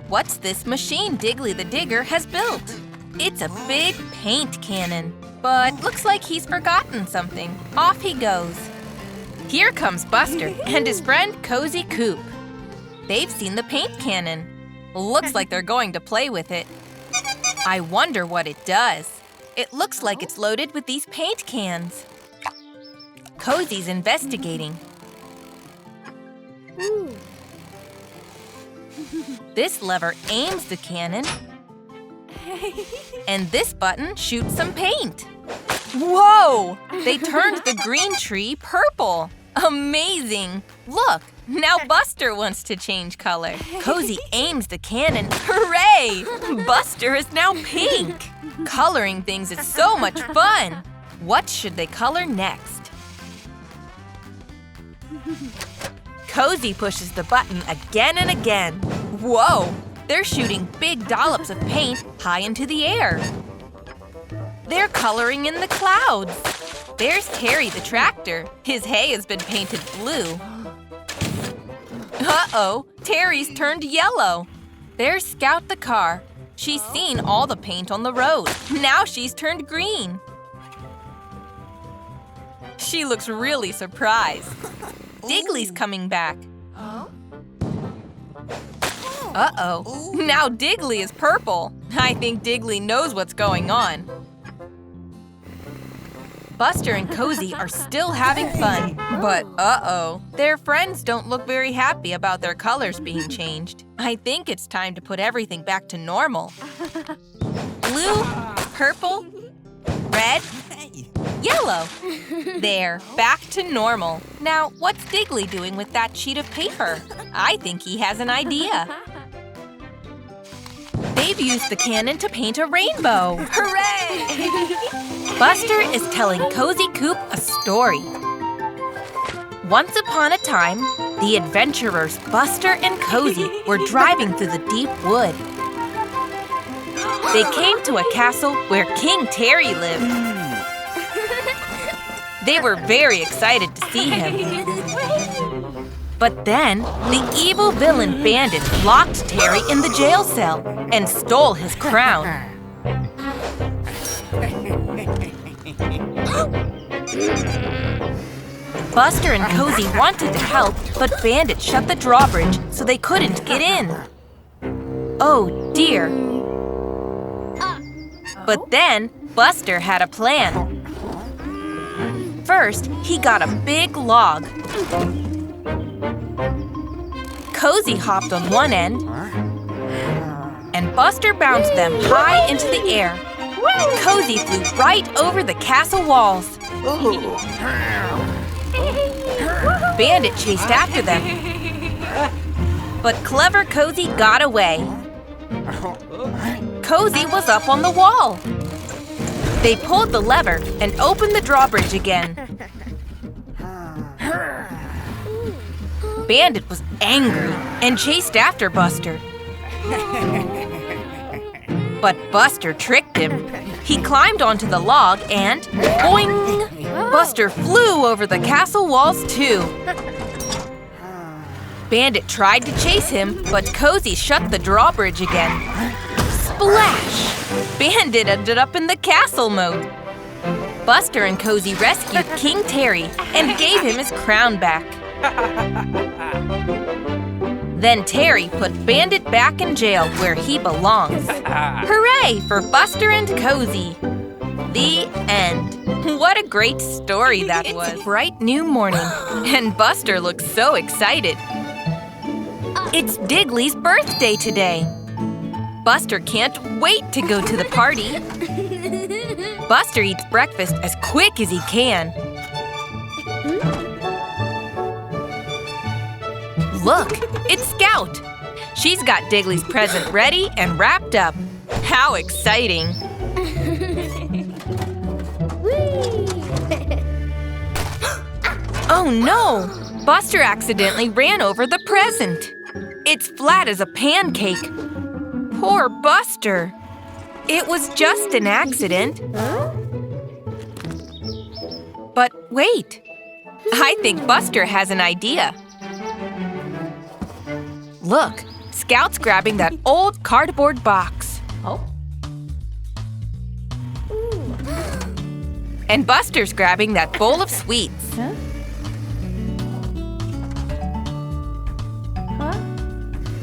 What's this machine Digley the digger has built? It's a big paint cannon, but looks like he's forgotten something. Off he goes. Here comes Buster and his friend Cozy Coupe. They've seen the paint cannon. Looks like they're going to play with it. I wonder what it does. It looks like it's loaded with these paint cans. Cozy's investigating. This lever aims the cannon, and this button shoots some paint. Whoa! They turned the green tree purple. Amazing! Look, now Buster wants to change color. Cozy aims the cannon. Hooray! Buster is now pink. Coloring things is so much fun. What should they color next? Cozy pushes the button again and again. Whoa! They're shooting big dollops of paint high into the air. They're coloring in the clouds. There's Terry the tractor. His hay has been painted blue. Uh-oh, Terry's turned yellow. There's Scout the car. She's seen all the paint on the road. Now she's turned green. She looks really surprised. Digley's coming back. Uh-oh, now Digley is purple. I think Digley knows what's going on. Buster and Cozy are still having fun, but uh-oh, their friends don't look very happy about their colors being changed. I think it's time to put everything back to normal. Blue, purple, red, yellow. There, back to normal. Now, what's Digley doing with that sheet of paper? I think he has an idea. They've used the cannon to paint a rainbow. Hooray! Buster is telling Cozy Coupe a story. Once upon a time, the adventurers Buster and Cozy were driving through the deep wood. They came to a castle where King Terry lived. They were very excited to see him. But then, the evil villain Bandit locked Terry in the jail cell and stole his crown. Buster and Cozy wanted to help, but Bandit shut the drawbridge so they couldn't get in. oh dear. But then Buster had a plan. First, he got a big log. Cozy hopped on one end, and Buster bounced them high into the air. Cozy flew right over the castle walls. Bandit chased after them, but clever Cozy got away. Cozy was up on the wall. They pulled the lever and opened the drawbridge again. Bandit was angry and chased after Buster. But Buster tricked him. He climbed onto the log and, boing! Buster flew over the castle walls too. Bandit tried to chase him, but Cozy shut the drawbridge again. Splash! Bandit ended up in the castle moat. Buster and Cozy rescued King Terry and gave him his crown back. Then Terry put Bandit back in jail where he belongs. Hooray for Buster and Cozy! The end. What a great story that was. It's a bright new morning, and Buster looks so excited. It's Digley's birthday today. Buster can't wait to go to the party. Buster eats breakfast as quick as he can. Look, it's Scout. She's got Digley's present ready and wrapped up. How exciting! Oh no! Buster accidentally ran over the present. It's flat as a pancake. Poor Buster. It was just an accident. But wait. I think Buster has an idea. Look, Scout's grabbing that old cardboard box. Oh. And Buster's grabbing that bowl of sweets. Huh?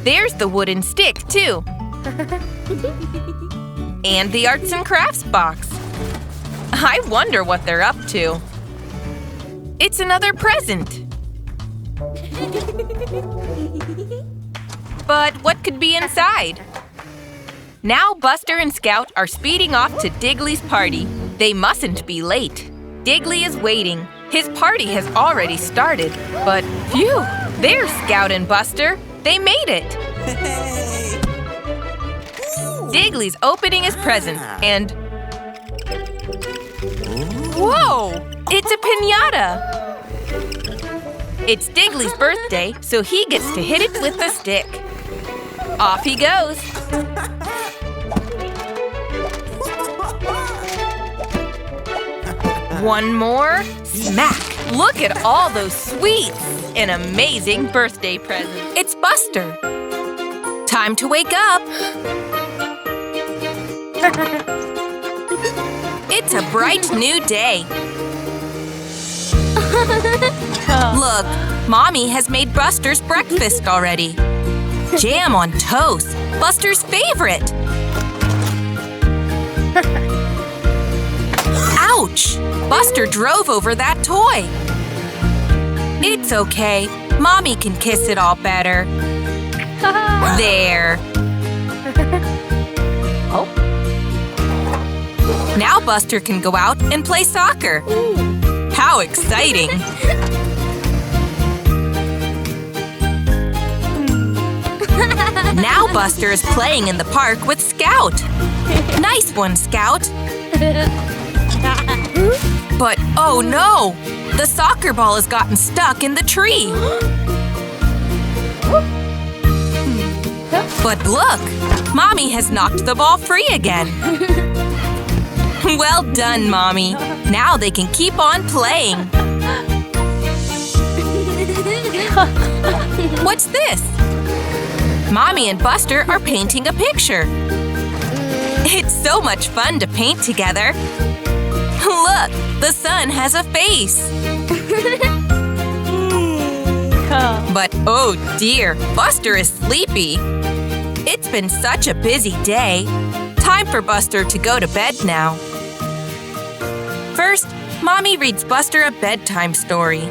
There's the wooden stick, too. And the arts and crafts box. I wonder what they're up to. It's another present. But what could be inside? Now Buster and Scout are speeding off to Digley's party. They mustn't be late. Digley is waiting. His party has already started. But phew, there's Scout and Buster. They made it. Hey. Digley's opening his present and... Whoa! It's a piñata! It's Digley's birthday, so he gets to hit it with the stick. Off he goes. One more. Smack! Look at all those sweets! An amazing birthday present. It's Buster. Time to wake up. It's a bright new day. Look, Mommy has made Buster's breakfast already. Jam on toast, Buster's favorite. Ouch! Buster drove over that toy. It's okay. Mommy can kiss it all better. There. Oh. Now Buster can go out and play soccer. How exciting! Now Buster is playing in the park with Scout. Nice one, Scout. But oh no! The soccer ball has gotten stuck in the tree. But look! Mommy has knocked the ball free again. Well done, Mommy. Now they can keep on playing. What's this? Mommy and Buster are painting a picture. It's so much fun to paint together. Look, the sun has a face. But oh dear, Buster is sleepy. It's been such a busy day. Time for Buster to go to bed now. First, Mommy reads Buster a bedtime story.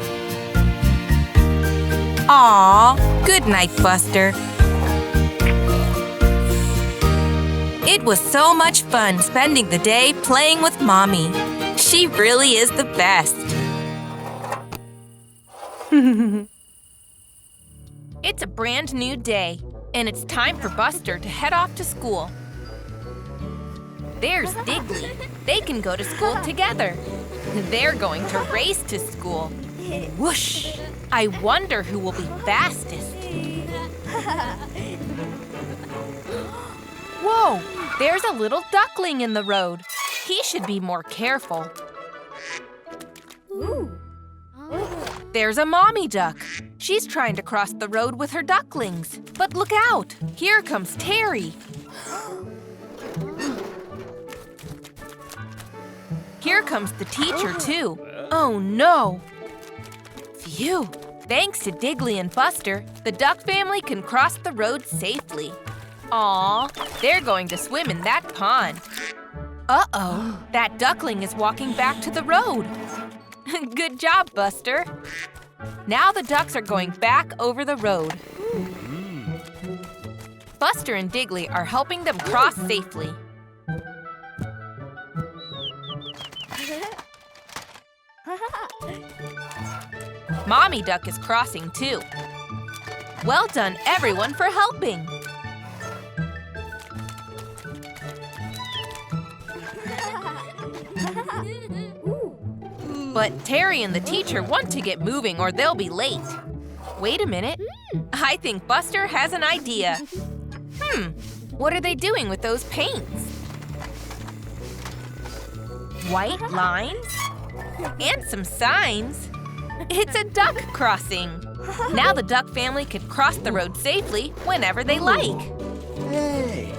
Aww, good night, Buster. It was so much fun spending the day playing with Mommy. She really is the best. It's a brand new day, and it's time for Buster to head off to school. There's Digley. They can go to school together. They're going to race to school. Whoosh! I wonder who will be fastest. Whoa! There's a little duckling in the road. He should be more careful. There's a mommy duck. She's trying to cross the road with her ducklings. But look out! Here comes Terry. Here comes the teacher, too. Oh, no! Phew! Thanks to Digley and Buster, the duck family can cross the road safely. Aw, they're going to swim in that pond. Uh-oh, that duckling is walking back to the road. Good job, Buster. Now the ducks are going back over the road. Buster and Digley are helping them cross safely. Mommy Duck is crossing too. Well done, everyone, for helping. But Terry and the teacher want to get moving or they'll be late. Wait a minute. I think Buster has an idea. What are they doing with those paints? White lines? And some signs. It's a duck crossing. Now the duck family can cross the road safely whenever they like. Hey!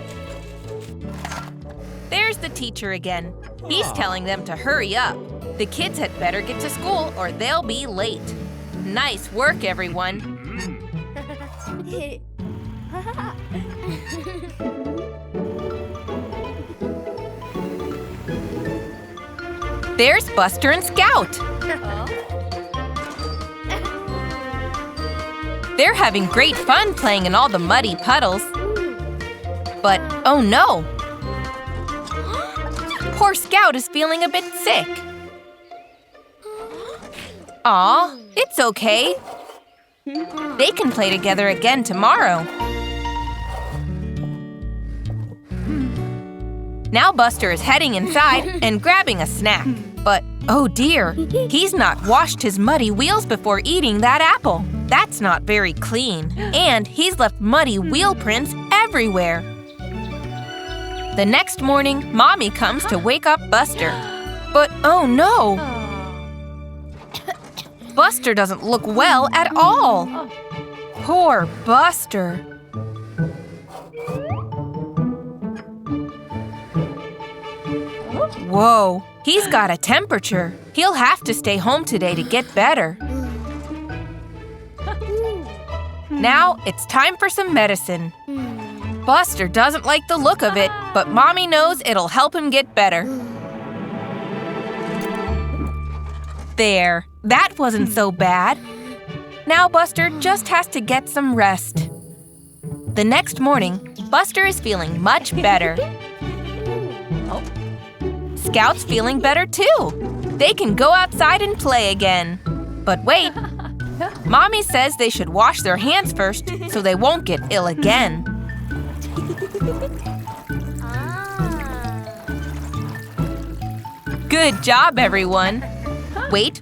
There's the teacher again. He's telling them to hurry up. The kids had better get to school or they'll be late. Nice work, everyone. There's Buster and Scout. They're having great fun playing in all the muddy puddles. But, oh no! Poor Scout is feeling a bit sick. Aw, it's okay. They can play together again tomorrow. Now Buster is heading inside and grabbing a snack. But, oh dear, he's not washed his muddy wheels before eating that apple. That's not very clean. And he's left muddy wheel prints everywhere. The next morning, Mommy comes to wake up Buster. But, oh no! Buster doesn't look well at all. Poor Buster. Whoa, he's got a temperature. He'll have to stay home today to get better. Now it's time for some medicine. Buster doesn't like the look of it, but Mommy knows it'll help him get better. There, that wasn't so bad. Now Buster just has to get some rest. The next morning, Buster is feeling much better. Scout's feeling better too. They can go outside and play again. But wait, Mommy says they should wash their hands first so they won't get ill again. Good job, everyone. Wait,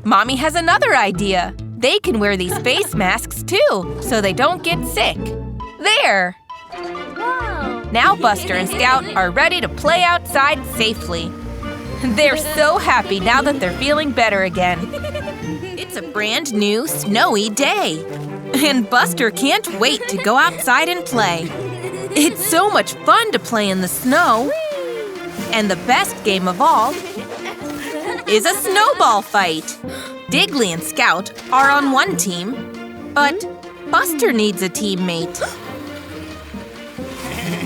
Mommy has another idea. They can wear these face masks too, so they don't get sick. There! Now Buster and Scout are ready to play outside safely. They're so happy now that they're feeling better again. It's a brand new, snowy day. And Buster can't wait to go outside and play. It's so much fun to play in the snow. And the best game of all is a snowball fight. Digley and Scout are on one team, but Buster needs a teammate.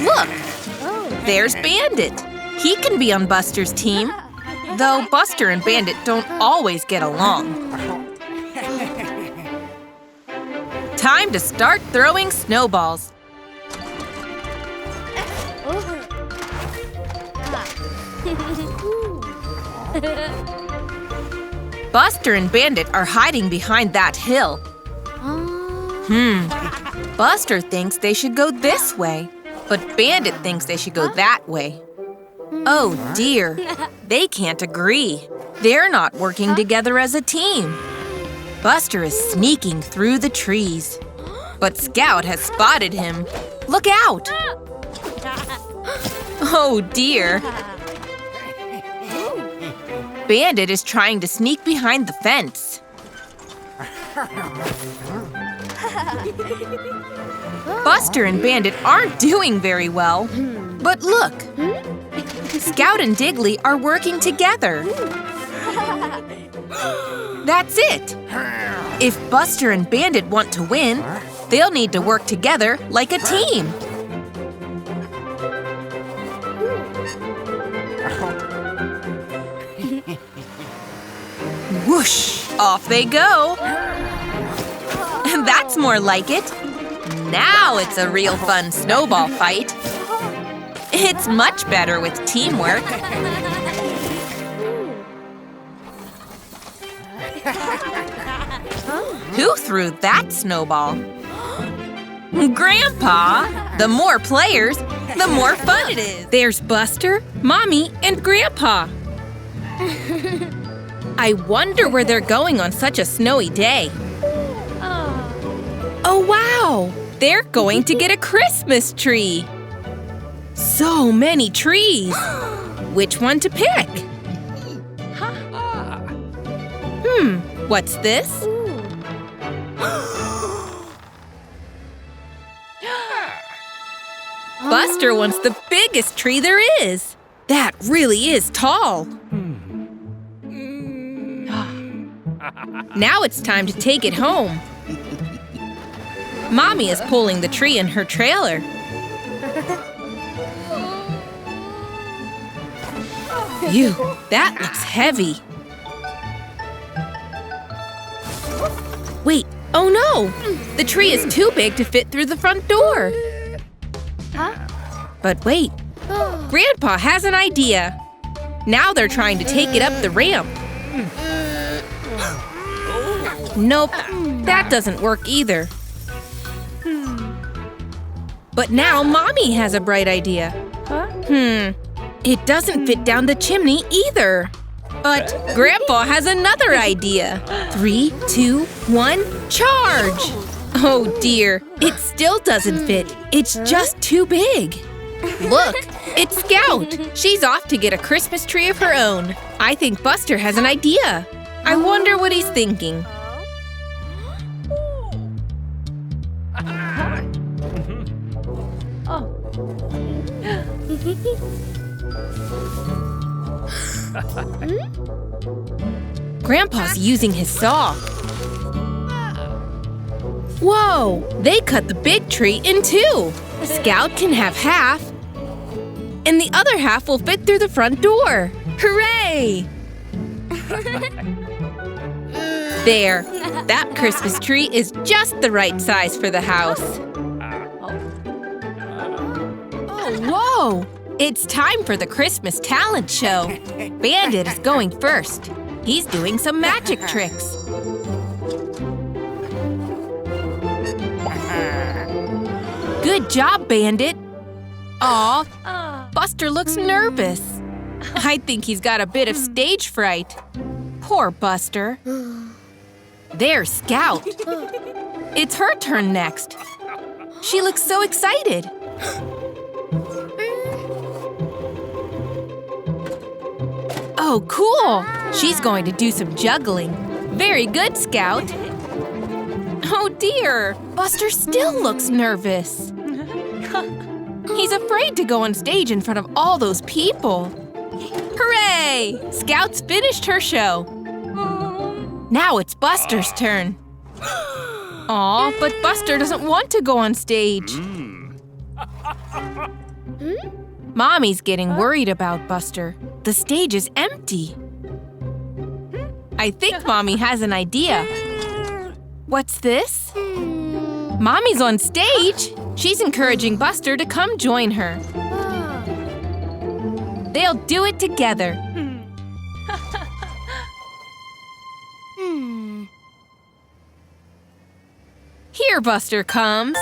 Look, there's Bandit. He can be on Buster's team, though Buster and Bandit don't always get along. Time to start throwing snowballs. Buster and Bandit are hiding behind that hill. Buster thinks they should go this way, but Bandit thinks they should go that way. Oh dear, they can't agree. They're not working together as a team. Buster is sneaking through the trees, but Scout has spotted him. Look out! Oh dear. Bandit is trying to sneak behind the fence. Buster and Bandit aren't doing very well. But look, Scout and Digley are working together. That's it. If Buster and Bandit want to win, they'll need to work together like a team. Whoosh! Off they go. That's more like it. Now it's a real fun snowball fight. It's much better with teamwork. Who threw that snowball? Grandpa! The more players, the more fun it is. There's Buster, Mommy, and Grandpa. I wonder where they're going on such a snowy day. Oh wow! They're going to get a Christmas tree. So many trees. Which one to pick? What's this? Buster wants the biggest tree there is. That really is tall. Now it's time to take it home. Mommy is pulling the tree in her trailer. Phew, that looks heavy. Wait, oh no! The tree is too big to fit through the front door. But wait, Grandpa has an idea. Now they're trying to take it up the ramp. Nope, that doesn't work either. But now Mommy has a bright idea. It doesn't fit down the chimney either. But Grandpa has another idea. 3, 2, 1, charge! Oh dear, it still doesn't fit. It's just too big. Look, it's Scout. She's off to get a Christmas tree of her own. I think Buster has an idea. I wonder what he's thinking. Grandpa's using his saw. Whoa! They cut the big tree in two. Scout can have half, and the other half will fit through the front door. Hooray! There, that Christmas tree is just the right size for the house. Oh, whoa! It's time for the Christmas talent show. Bandit is going first. He's doing some magic tricks. Good job, Bandit. Aw, Buster looks nervous. I think he's got a bit of stage fright. Poor Buster. There's Scout. It's her turn next. She looks so excited. Oh, cool! She's going to do some juggling. Very good, Scout. Oh dear, Buster still looks nervous. He's afraid to go on stage in front of all those people. Hooray! Scout's finished her show. Now it's Buster's turn. Aw, but Buster doesn't want to go on stage. Mommy's getting worried about Buster. The stage is empty. I think Mommy has an idea. What's this? Mommy's on stage. She's encouraging Buster to come join her. They'll do it together. Here Buster comes.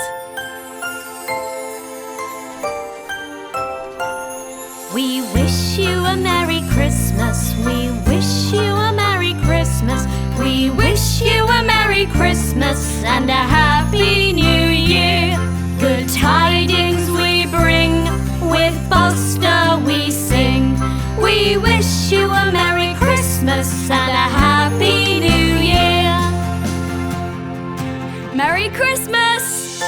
We wish you a Merry Christmas. We wish you a Merry Christmas. We wish you a Merry Christmas and a Happy New Year. Good tidings we bring, with Buster we sing. We wish you a Merry Christmas and a Happy New Year. Merry Christmas!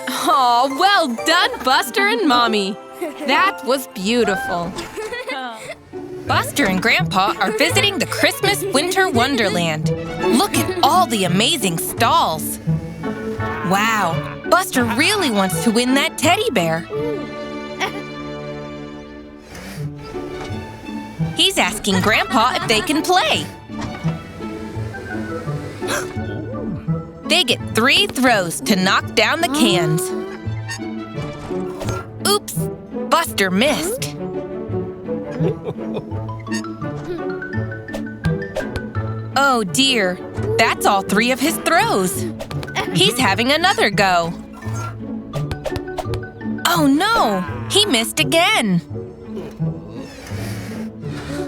Aw, well done, Buster and Mommy. That was beautiful. Buster and Grandpa are visiting the Christmas Winter Wonderland. Look at all the amazing stalls. Wow, Buster really wants to win that teddy bear. He's asking Grandpa if they can play. They get 3 throws to knock down the cans. Oops, Buster missed. Oh dear, that's all 3 of his throws. He's having another go. Oh no, he missed again.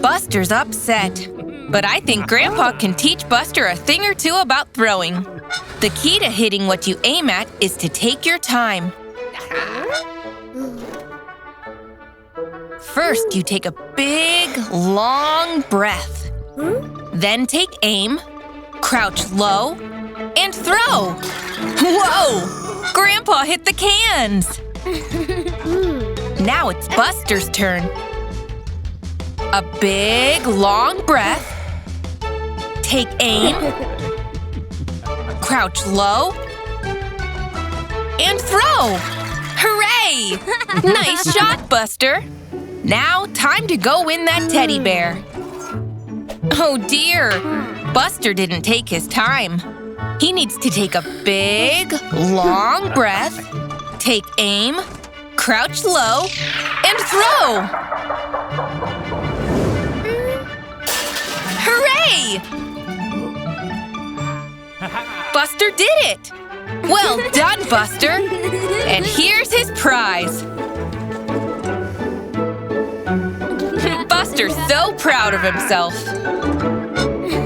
Buster's upset, but I think Grandpa can teach Buster a thing or two about throwing. The key to hitting what you aim at is to take your time. First, you take a big, long breath. Then take aim, crouch low, and throw. Whoa! Grandpa hit the cans! Now it's Buster's turn. A big, long breath. Take aim, crouch low, and throw! Hooray! Nice shot, Buster! Now, time to go win that teddy bear. Oh dear, Buster didn't take his time. He needs to take a big, long breath, take aim, crouch low, and throw! Hooray! Buster did it! Well done, Buster! And here's his prize. Buster's so proud of himself.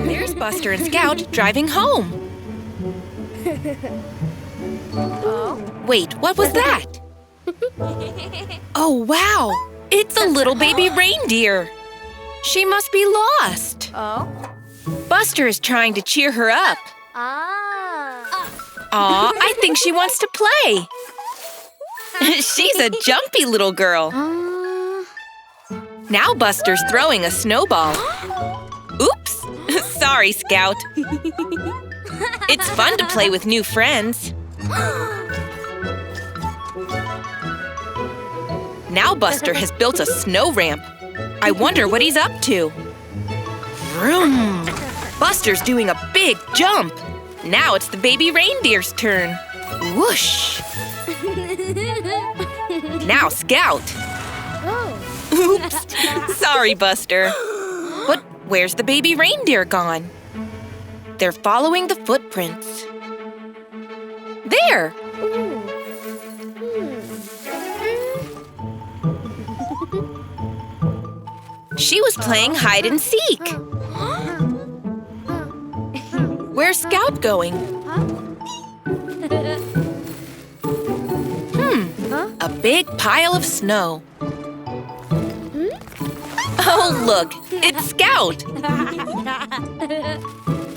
There's Buster and Scout driving home. Wait, what was that? Oh, wow! It's a little baby reindeer. She must be lost. Buster is trying to cheer her up. Aw, I think she wants to play. She's a jumpy little girl. Now Buster's throwing a snowball. Oops! Sorry, Scout. It's fun to play with new friends. Now Buster has built a snow ramp. I wonder what he's up to. Vroom! Buster's doing a big jump. Now it's the baby reindeer's turn. Whoosh! Now Scout. Oops! Sorry, Buster. But where's the baby reindeer gone? They're following the footprints. There! She was playing hide and seek. Where's Scout going? A big pile of snow. Oh, look, it's Scout.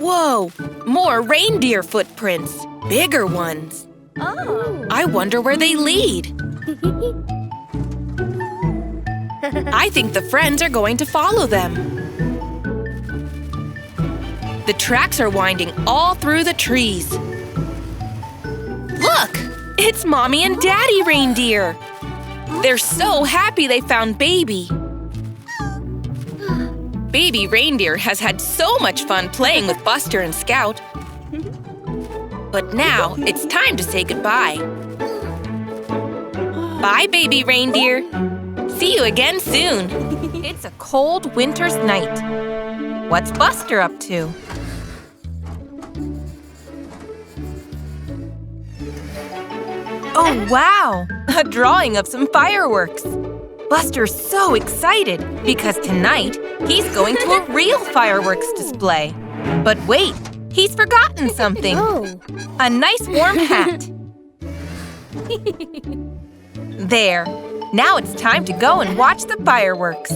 Whoa, more reindeer footprints, bigger ones. I wonder where they lead. I think the friends are going to follow them. The tracks are winding all through the trees. Look, it's Mommy and Daddy Reindeer. They're so happy they found Baby. Baby Reindeer has had so much fun playing with Buster and Scout. But now it's time to say goodbye. Bye, Baby Reindeer. See you again soon. It's a cold winter's night. What's Buster up to? Oh, wow! A drawing of some fireworks. Buster's so excited because tonight he's going to a real fireworks display. But wait, he's forgotten something. A nice warm hat. There. Now it's time to go and watch the fireworks.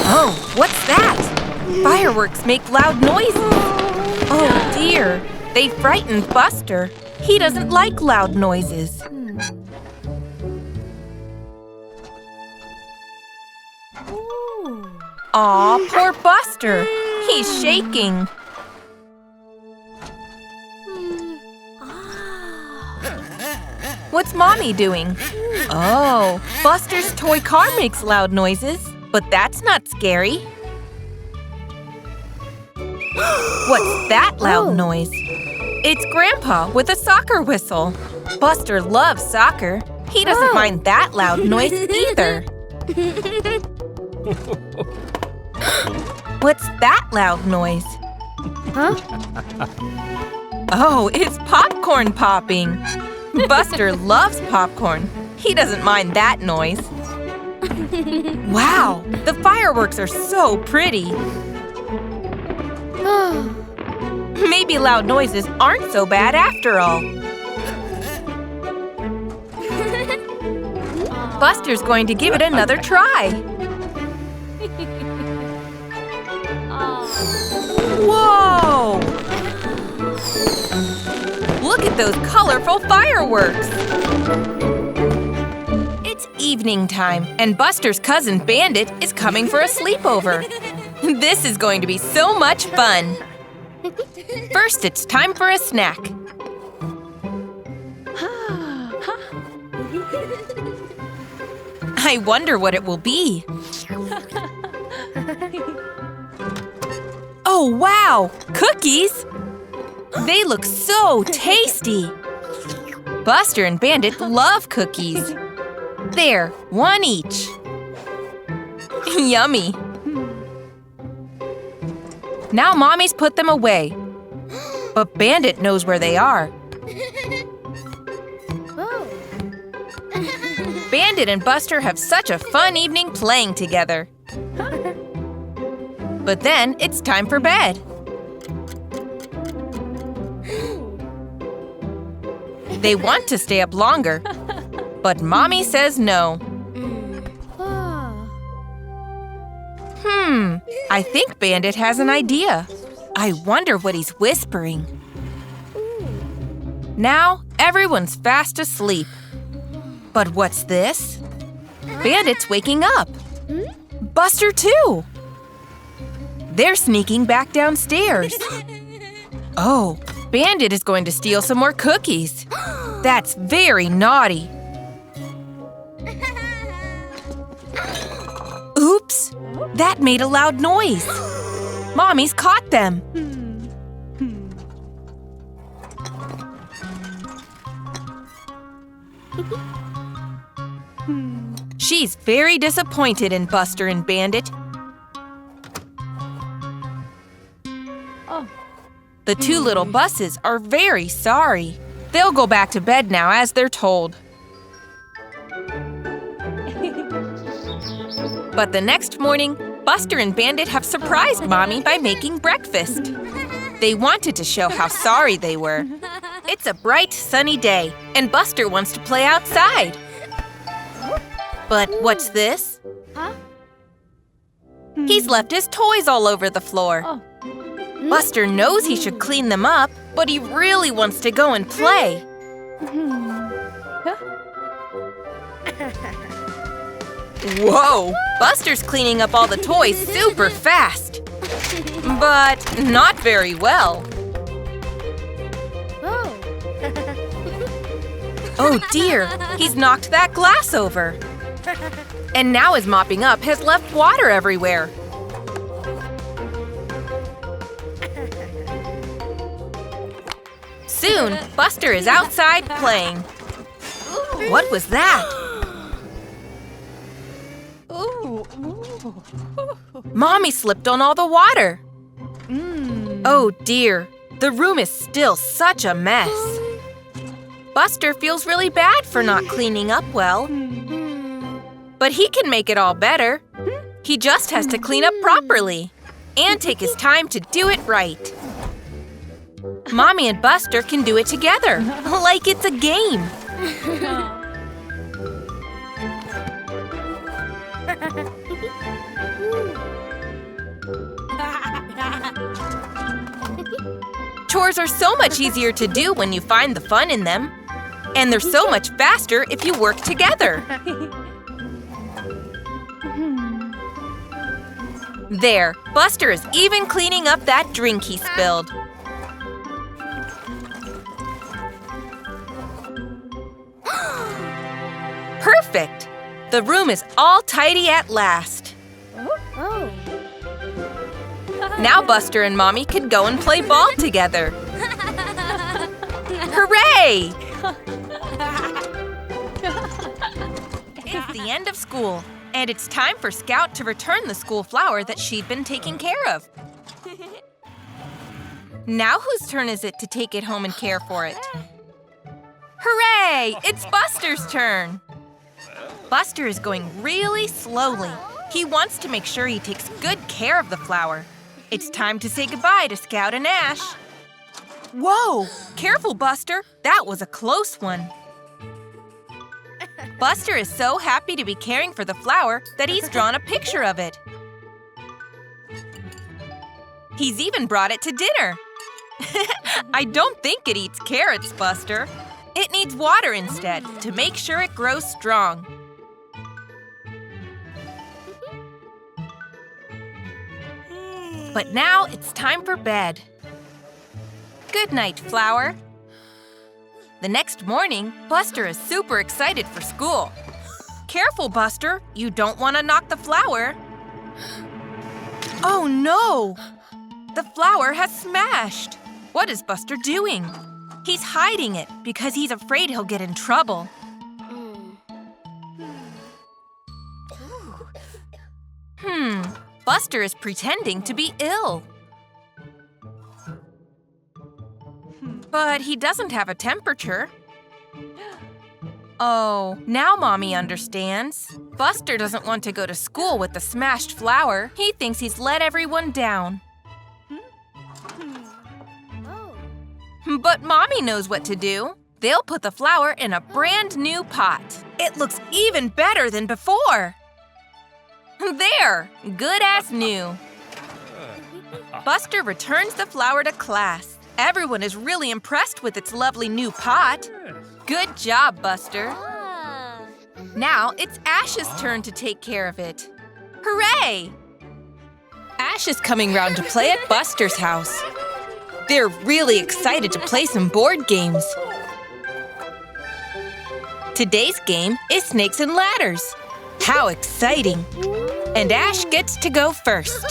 Oh, what's that? Fireworks make loud noises. Oh dear, they frightened Buster. He doesn't like loud noises. Aw, poor Buster. He's shaking. What's Mommy doing? Oh, Buster's toy car makes loud noises, but that's not scary. What's that loud noise? It's Grandpa with a soccer whistle. Buster loves soccer. He doesn't mind that loud noise either. What's that loud noise? Huh? Oh, it's popcorn popping. Buster loves popcorn. He doesn't mind that noise. Wow, the fireworks are so pretty. Maybe loud noises aren't so bad after all. Buster's going to give it another try. Whoa! Look at those colorful fireworks! It's evening time, and Buster's cousin Bandit is coming for a sleepover. This is going to be so much fun. First, it's time for a snack. I wonder what it will be. Oh, wow! Cookies! They look so tasty! Buster and Bandit love cookies. There, one each. Yummy! Now Mommy's put them away. But Bandit knows where they are. Bandit and Buster have such a fun evening playing together. But then it's time for bed. They want to stay up longer, but Mommy says no. I think Bandit has an idea. I wonder what he's whispering. Now everyone's fast asleep. But what's this? Bandit's waking up. Buster too. They're sneaking back downstairs. Oh, Bandit is going to steal some more cookies. That's very naughty. Oops, that made a loud noise. Mommy's caught them. She's very disappointed in Buster and Bandit. The two little buses are very sorry. They'll go back to bed now as they're told. But the next morning, Buster and Bandit have surprised Mommy by making breakfast. They wanted to show how sorry they were. It's a bright, sunny day, and Buster wants to play outside. But what's this? He's left his toys all over the floor. Buster knows he should clean them up, but he really wants to go and play. Whoa! Buster's cleaning up all the toys super fast. but not very well. Oh. Oh dear, he's knocked that glass over. And now his mopping up has left water everywhere. Soon, Buster is outside playing. What was that? Mommy slipped on all the water. Oh dear, the room is still such a mess. Buster feels really bad for not cleaning up well. But he can make it all better. He just has to clean up properly and take his time to do it right. Mommy and Buster can do it together, like it's a game. Chores are so much easier to do when you find the fun in them. And they're so much faster if you work together. There, Buster is even cleaning up that drink he spilled. Perfect! The room is all tidy at last. Oh. Now Buster and Mommy can go and play ball together. Hooray! It's the end of school, and it's time for Scout to return the school flower that she'd been taking care of. Now whose turn is it to take it home and care for it? Hooray! It's Buster's turn! Buster is going really slowly. He wants to make sure he takes good care of the flower. It's time to say goodbye to Scout and Ash. Whoa! Careful, Buster. That was a close one. Buster is so happy to be caring for the flower that he's drawn a picture of it. He's even brought it to dinner. I don't think it eats carrots, Buster. It needs water instead to make sure it grows strong. But now it's time for bed. Good night, flower. The next morning, Buster is super excited for school. Careful, Buster. You don't want to knock the flower. Oh no! The flower has smashed. What is Buster doing? He's hiding it because he's afraid he'll get in trouble. Buster is pretending to be ill. But he doesn't have a temperature. Oh, now Mommy understands. Buster doesn't want to go to school with the smashed flower. He thinks he's let everyone down. But Mommy knows what to do. They'll put the flower in a brand new pot. It looks even better than before. There, good as new. Buster returns the flower to class. Everyone is really impressed with its lovely new pot. Good job, Buster. Now it's Ash's turn to take care of it. Hooray! Ash is coming round to play at Buster's house. They're really excited to play some board games. Today's game is Snakes and Ladders. How exciting! And Ash gets to go first.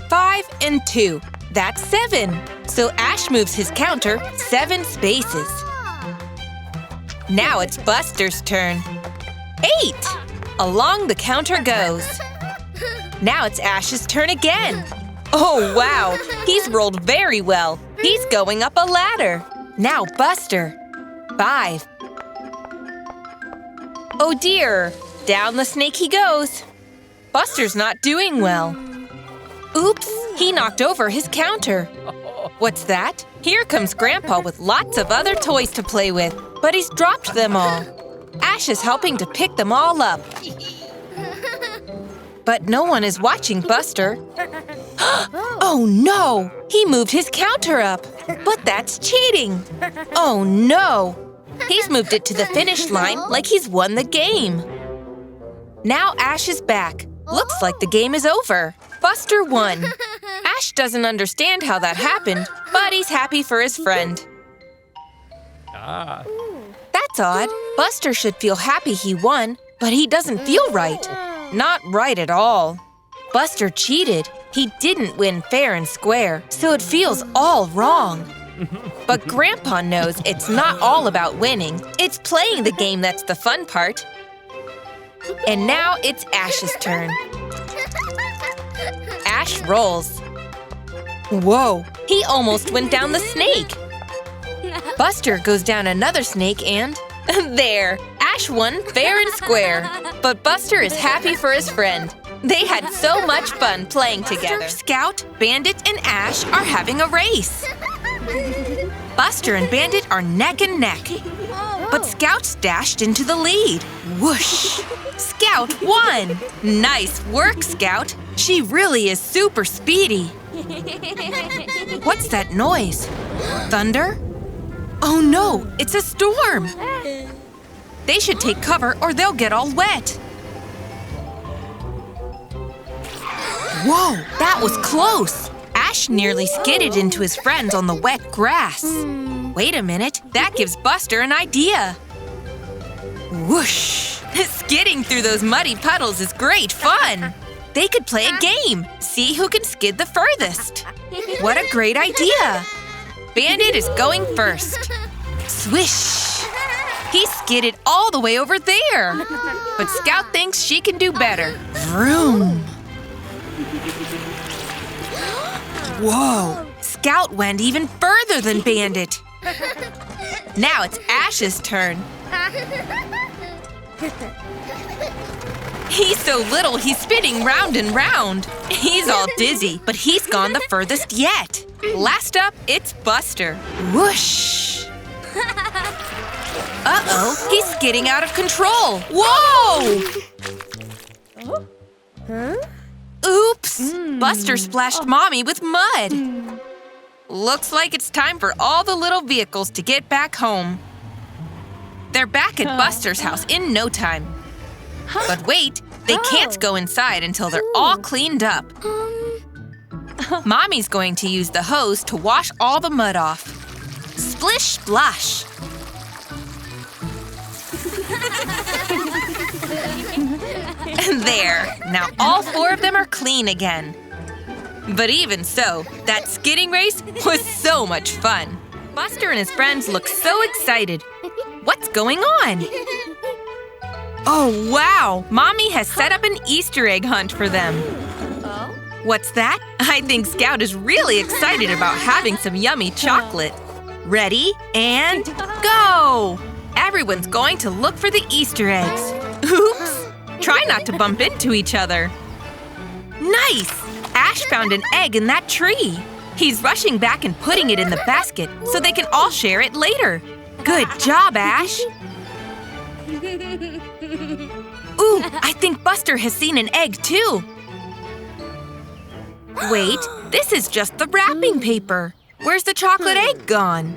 5 and 2. That's 7. So Ash moves his counter 7 spaces. Now it's Buster's turn. 8. Along the counter goes. Now it's Ash's turn again. Oh, wow. He's rolled very well. He's going up a ladder. Now Buster. 5. Oh dear. Down the snake he goes. Buster's not doing well. Oops, he knocked over his counter. What's that? Here comes Grandpa with lots of other toys to play with, but he's dropped them all. Ash is helping to pick them all up. But no one is watching Buster. Oh no! He moved his counter up. But that's cheating. Oh no! He's moved it to the finish line like he's won the game. Now Ash is back. Looks like the game is over. Buster won. Ash doesn't understand how that happened, but he's happy for his friend. That's odd. Buster should feel happy he won, but he doesn't feel right. Not right at all. Buster cheated. He didn't win fair and square, so it feels all wrong. But Grandpa knows it's not all about winning. It's playing the game that's the fun part. And now it's Ash's turn. Ash rolls. Whoa, he almost went down the snake. Buster goes down another snake and… there! Ash won fair and square. But Buster is happy for his friend. They had so much fun playing together. Scout, Bandit, and Ash are having a race. Buster and Bandit are neck and neck. But Scout dashed into the lead. Whoosh! Scout won! Nice work, Scout. She really is super speedy. What's that noise? Thunder? Oh no, it's a storm! They should take cover or they'll get all wet. Whoa, that was close! Ash nearly skidded into his friends on the wet grass. Wait a minute, that gives Buster an idea. Whoosh! Skidding through those muddy puddles is great fun! They could play a game, see who can skid the furthest. What a great idea! Bandit is going first. Swish! He skidded all the way over there. But Scout thinks she can do better. Vroom! Whoa! Scout went even further than Bandit. Now it's Ash's turn. He's so little, he's spinning round and round. He's all dizzy, but he's gone the furthest yet. Last up, it's Buster. Whoosh! Uh-oh, he's skidding out of control. Whoa! Oops! Buster splashed Mommy with mud. Looks like it's time for all the little vehicles to get back home. They're back at Buster's house in no time. But wait, they can't go inside until they're all cleaned up. Mommy's going to use the hose to wash all the mud off. Splish splash! There, now all four of them are clean again. But even so, that skidding race was so much fun. Buster and his friends look so excited. What's going on? Oh, wow! Mommy has set up an Easter egg hunt for them. What's that? I think Scout is really excited about having some yummy chocolate. Ready, and go! Everyone's going to look for the Easter eggs. Oops! Try not to bump into each other. Nice! Ash found an egg in that tree. He's rushing back and putting it in the basket so they can all share it later. Good job, Ash! Ooh, I think Buster has seen an egg too. Wait, this is just the wrapping paper. Where's the chocolate egg gone?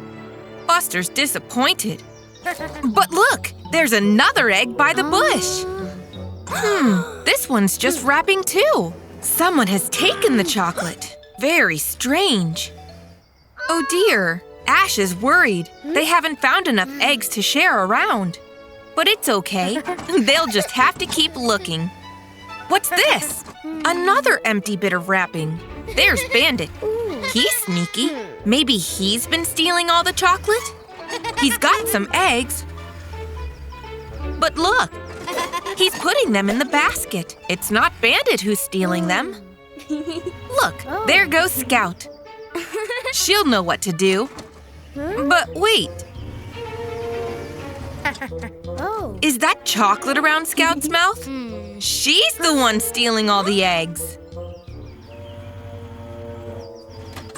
Buster's disappointed. But look, there's another egg by the bush. This one's just wrapping too. Someone has taken the chocolate. Very strange. Oh dear, Ash is worried. They haven't found enough eggs to share around. But it's okay. They'll just have to keep looking. What's this? Another empty bit of wrapping. There's Bandit. He's sneaky. Maybe he's been stealing all the chocolate? He's got some eggs. But look, he's putting them in the basket. It's not Bandit who's stealing them. Look, there goes Scout. She'll know what to do. But wait. Is that chocolate around Scout's mouth? She's the one stealing all the eggs.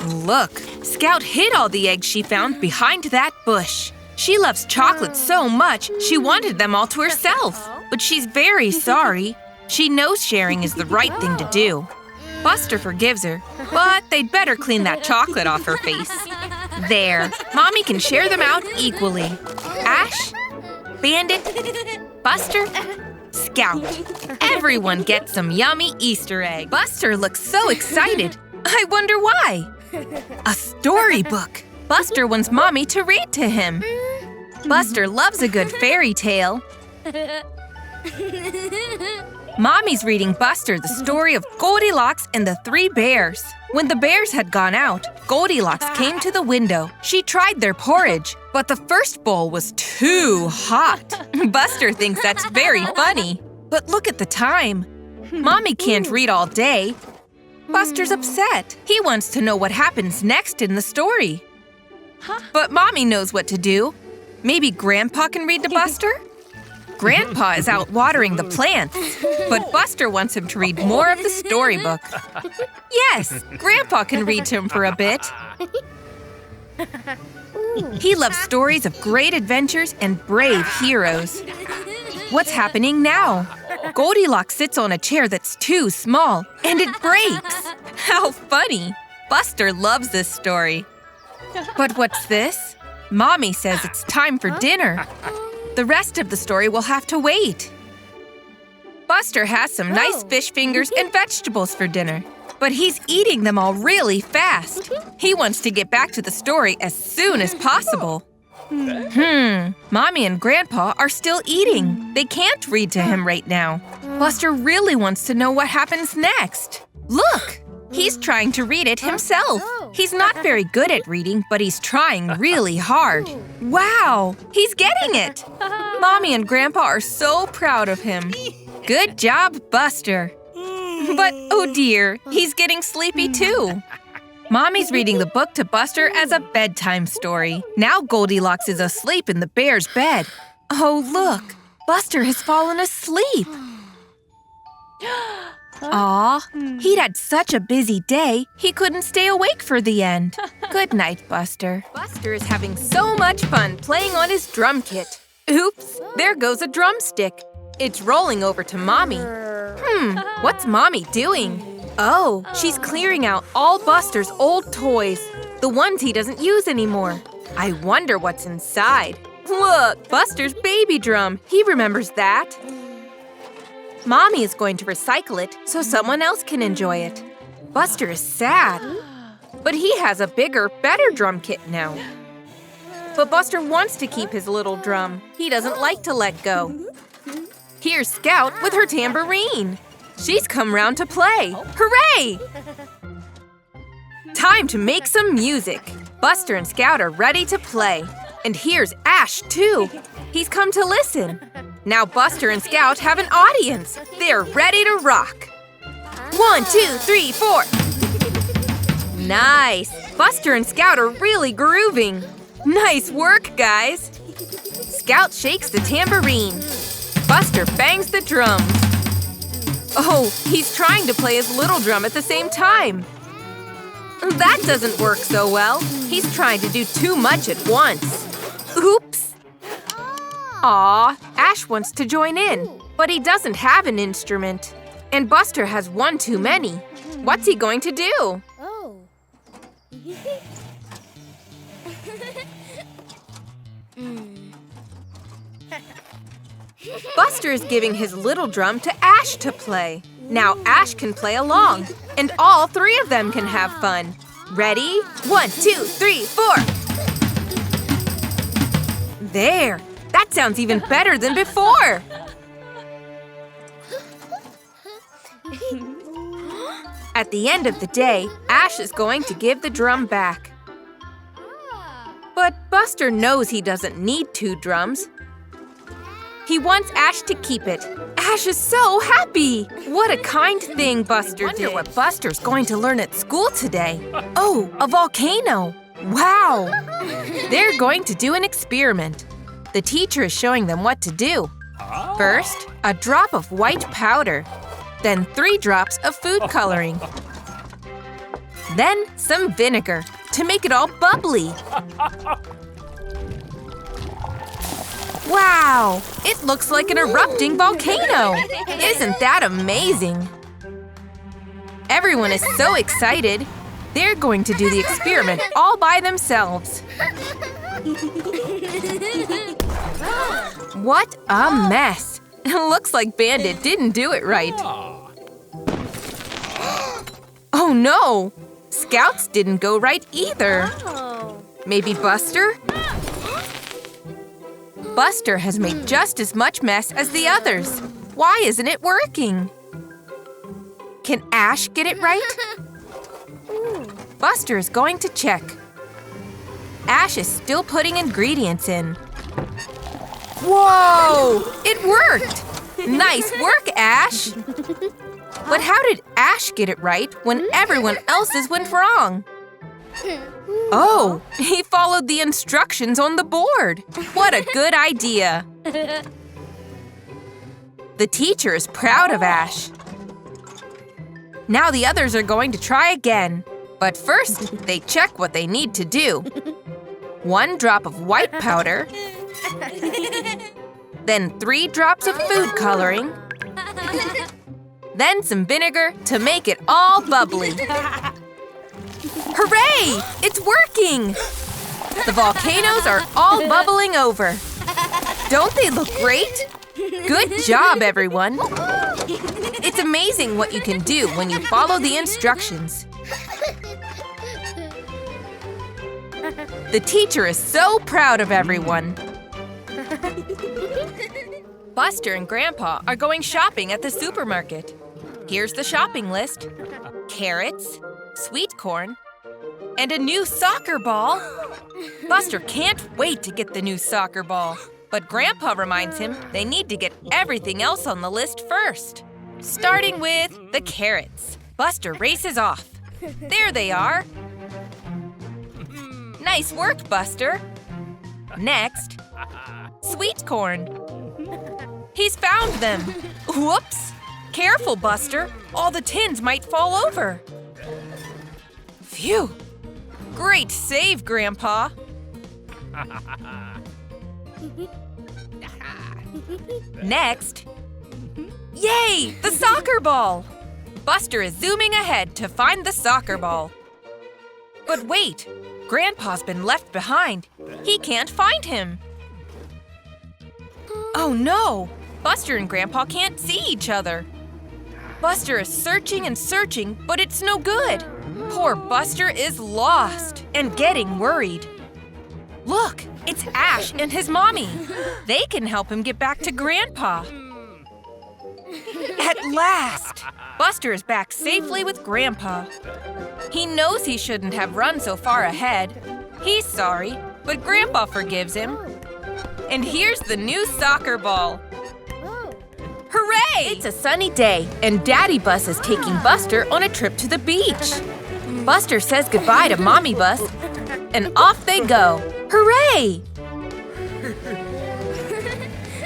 Look, Scout hid all the eggs she found behind that bush. She loves chocolate so much, she wanted them all to herself. But she's very sorry. She knows sharing is the right thing to do. Buster forgives her, but they'd better clean that chocolate off her face. There, Mommy can share them out equally. Ash, Bandit, Buster, Scout. Everyone gets some yummy Easter egg. Buster looks so excited. I wonder why. A storybook. Buster wants Mommy to read to him. Buster loves a good fairy tale. Mommy's reading Buster the story of Goldilocks and the 3 bears. When the bears had gone out, Goldilocks came to the window. She tried their porridge, but the first bowl was too hot. Buster thinks that's very funny. But look at the time. Mommy can't read all day. Buster's upset. He wants to know what happens next in the story. But Mommy knows what to do. Maybe Grandpa can read to Buster? Grandpa is out watering the plants, but Buster wants him to read more of the storybook. Yes, Grandpa can read to him for a bit. He loves stories of great adventures and brave heroes. What's happening now? Goldilocks sits on a chair that's too small, and it breaks. How funny! Buster loves this story. But what's this? Mommy says it's time for dinner. The rest of the story will have to wait. Buster has some nice fish fingers and vegetables for dinner, but he's eating them all really fast. He wants to get back to the story as soon as possible. Mommy and Grandpa are still eating. They can't read to him right now. Buster really wants to know what happens next. Look! He's trying to read it himself. He's not very good at reading, but he's trying really hard. Wow! He's getting it! Mommy and Grandpa are so proud of him. Good job, Buster. But, oh dear, he's getting sleepy too. Mommy's reading the book to Buster as a bedtime story. Now Goldilocks is asleep in the bear's bed. Oh, look! Buster has fallen asleep. Aw, he'd had such a busy day, he couldn't stay awake for the end. Good night, Buster. Buster is having so much fun playing on his drum kit. Oops, there goes a drumstick. It's rolling over to Mommy. What's Mommy doing? Oh, she's clearing out all Buster's old toys, the ones he doesn't use anymore. I wonder what's inside. Look, Buster's baby drum. He remembers that. Mommy is going to recycle it so someone else can enjoy it. Buster is sad, but he has a bigger, better drum kit now. But Buster wants to keep his little drum. He doesn't like to let go. Here's Scout with her tambourine. She's come round to play. Hooray! Time to make some music. Buster and Scout are ready to play. And here's Ash, too. He's come to listen. Now Buster and Scout have an audience. They're ready to rock. 1, 2, 3, 4. Nice. Buster and Scout are really grooving. Nice work, guys. Scout shakes the tambourine. Buster bangs the drums. Oh, he's trying to play his little drum at the same time. That doesn't work so well. He's trying to do too much at once. Oops. Aw, Ash wants to join in, but he doesn't have an instrument. And Buster has one too many. What's he going to do? Oh. Buster is giving his little drum to Ash to play. Now Ash can play along, and all 3 of them can have fun. Ready? 1, 2, 3, 4. There! That sounds even better than before! At the end of the day, Ash is going to give the drum back. But Buster knows he doesn't need 2 drums. He wants Ash to keep it. Ash is so happy! What a kind thing Buster did. I wonder what Buster's going to learn at school today. Oh, a volcano! Wow! They're going to do an experiment. The teacher is showing them what to do. First, a drop of white powder. Then 3 drops of food coloring. Then some vinegar to make it all bubbly. Wow! It looks like an erupting volcano! Isn't that amazing? Everyone is so excited. They're going to do the experiment all by themselves. What a mess! It looks like Bandit didn't do it right. Oh no! Scouts didn't go right either. Maybe Buster? Buster has made just as much mess as the others. Why isn't it working? Can Ash get it right? Buster is going to check. Ash is still putting ingredients in. Whoa! It worked! Nice work, Ash! But how did Ash get it right when everyone else's went wrong? Oh, he followed the instructions on the board. What a good idea! The teacher is proud of Ash. Now the others are going to try again. But first, they check what they need to do. 1 drop of white powder, then 3 drops of food coloring, then some vinegar to make it all bubbly. Hooray! It's working! The volcanoes are all bubbling over. Don't they look great? Good job, everyone! It's amazing what you can do when you follow the instructions. The teacher is so proud of everyone. Buster and Grandpa are going shopping at the supermarket. Here's the shopping list. Carrots, sweet corn, and a new soccer ball. Buster can't wait to get the new soccer ball, but Grandpa reminds him they need to get everything else on the list first. Starting with the carrots. Buster races off. There they are. Nice work, Buster. Next, sweet corn. He's found them. Whoops! Careful, Buster. All the tins might fall over. Phew! Great save, Grandpa. Next, yay! The soccer ball! Buster is zooming ahead to find the soccer ball. But wait! Grandpa's been left behind. He can't find him. Oh no! Buster and Grandpa can't see each other. Buster is searching and searching, but it's no good. Poor Buster is lost and getting worried. Look, it's Ash and his mommy. They can help him get back to Grandpa. At last! Buster is back safely with Grandpa. He knows he shouldn't have run so far ahead. He's sorry, but Grandpa forgives him. And here's the new soccer ball. Hooray! It's a sunny day, and Daddy Bus is taking Buster on a trip to the beach. Buster says goodbye to Mommy Bus, and off they go. Hooray!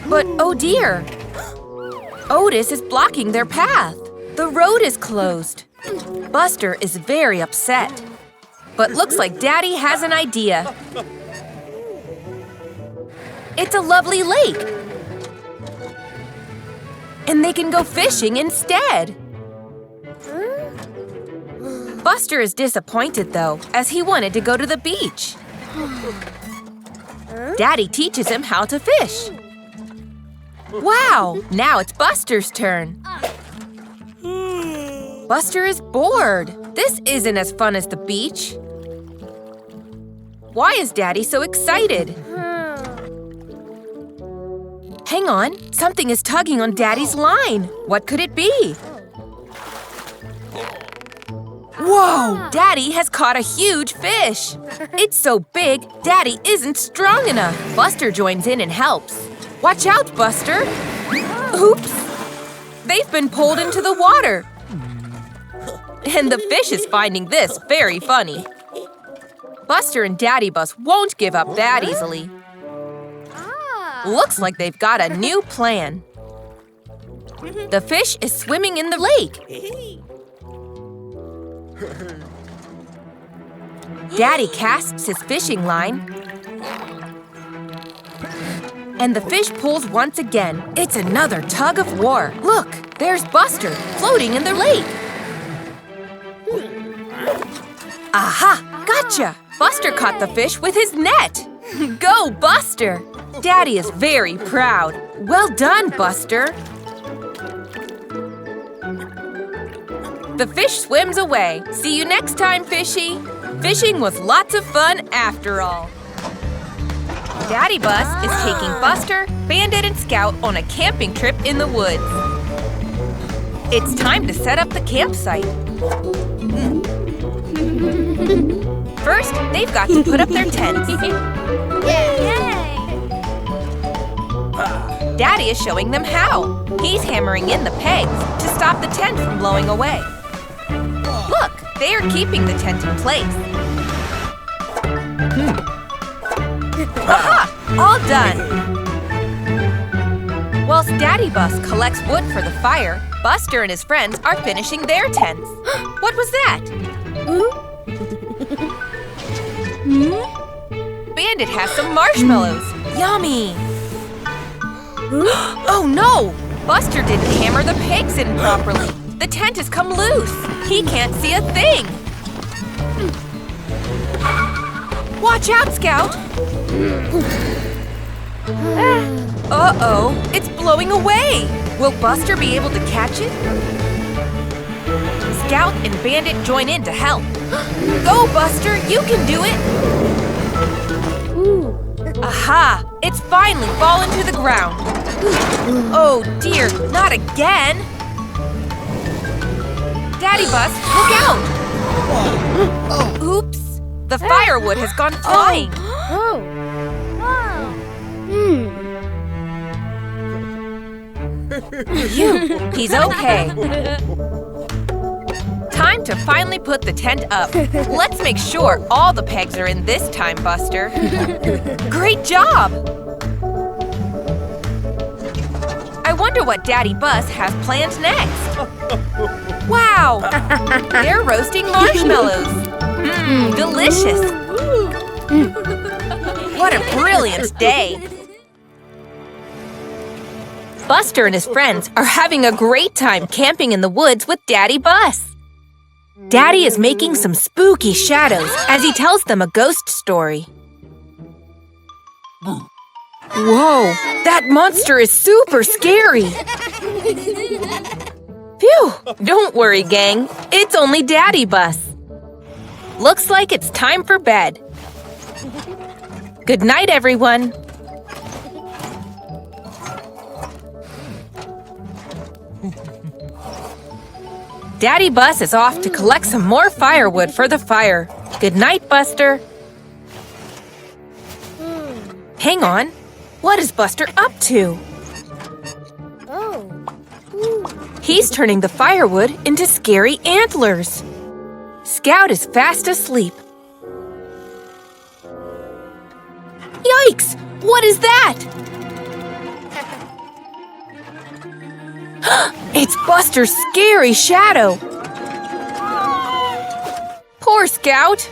But oh dear! Otis is blocking their path. The road is closed. Buster is very upset. But looks like Daddy has an idea. It's a lovely lake. And they can go fishing instead. Buster is disappointed though, as he wanted to go to the beach. Daddy teaches him how to fish. Wow, now it's Buster's turn. Buster is bored. This isn't as fun as the beach. Why is Daddy so excited? Hang on, something is tugging on Daddy's line. What could it be? Whoa! Daddy has caught a huge fish. It's so big, Daddy isn't strong enough. Buster joins in and helps. Watch out, Buster! Oops! They've been pulled into the water. And the fish is finding this very funny. Buster and Daddy Bus won't give up that easily. Looks like they've got a new plan. The fish is swimming in the lake. Daddy casts his fishing line. And the fish pulls once again. It's another tug of war. Look, there's Buster floating in the lake. Aha! Gotcha! Buster caught the fish with his net. Go, Buster! Daddy is very proud. Well done, Buster. The fish swims away. See you next time, Fishy. Fishing was lots of fun after all. Daddy Bus is taking Buster, Bandit, and Scout on a camping trip in the woods. It's time to set up the campsite. First, they've got to put up their tents. Daddy is showing them how. He's hammering in the pegs to stop the tent from blowing away. Look, they are keeping the tent in place. Aha! All done! Whilst Daddy Bus collects wood for the fire, Buster and his friends are finishing their tents. What was that? Bandit has some marshmallows. Yummy! Oh no! Buster didn't hammer the pegs in properly. The tent has come loose. He can't see a thing. Watch out, Scout! Uh-oh, it's blowing away. Will Buster be able to catch it? Scout and Bandit join in to help. Go, Buster, you can do it! Aha! It's finally fallen to the ground. Oh dear, not again! Daddy Bus, look out! Oops! The firewood has gone flying. Phew, he's okay. Time to finally put the tent up. Let's make sure all the pegs are in this time, Buster. Great job! I wonder what Daddy Bus has planned next. Wow! They're roasting marshmallows. Mmm, delicious. What a brilliant day. Buster and his friends are having a great time camping in the woods with Daddy Bus. Daddy is making some spooky shadows as he tells them a ghost story. Whoa, that monster is super scary. Phew, don't worry, gang. It's only Daddy Bus. Looks like it's time for bed. Good night, everyone. Daddy Bus is off to collect some more firewood for the fire. Good night, Buster. Hang on. What is Buster up to? He's turning the firewood into scary antlers. Scout is fast asleep. Yikes! What is that? It's Buster's scary shadow. Poor Scout.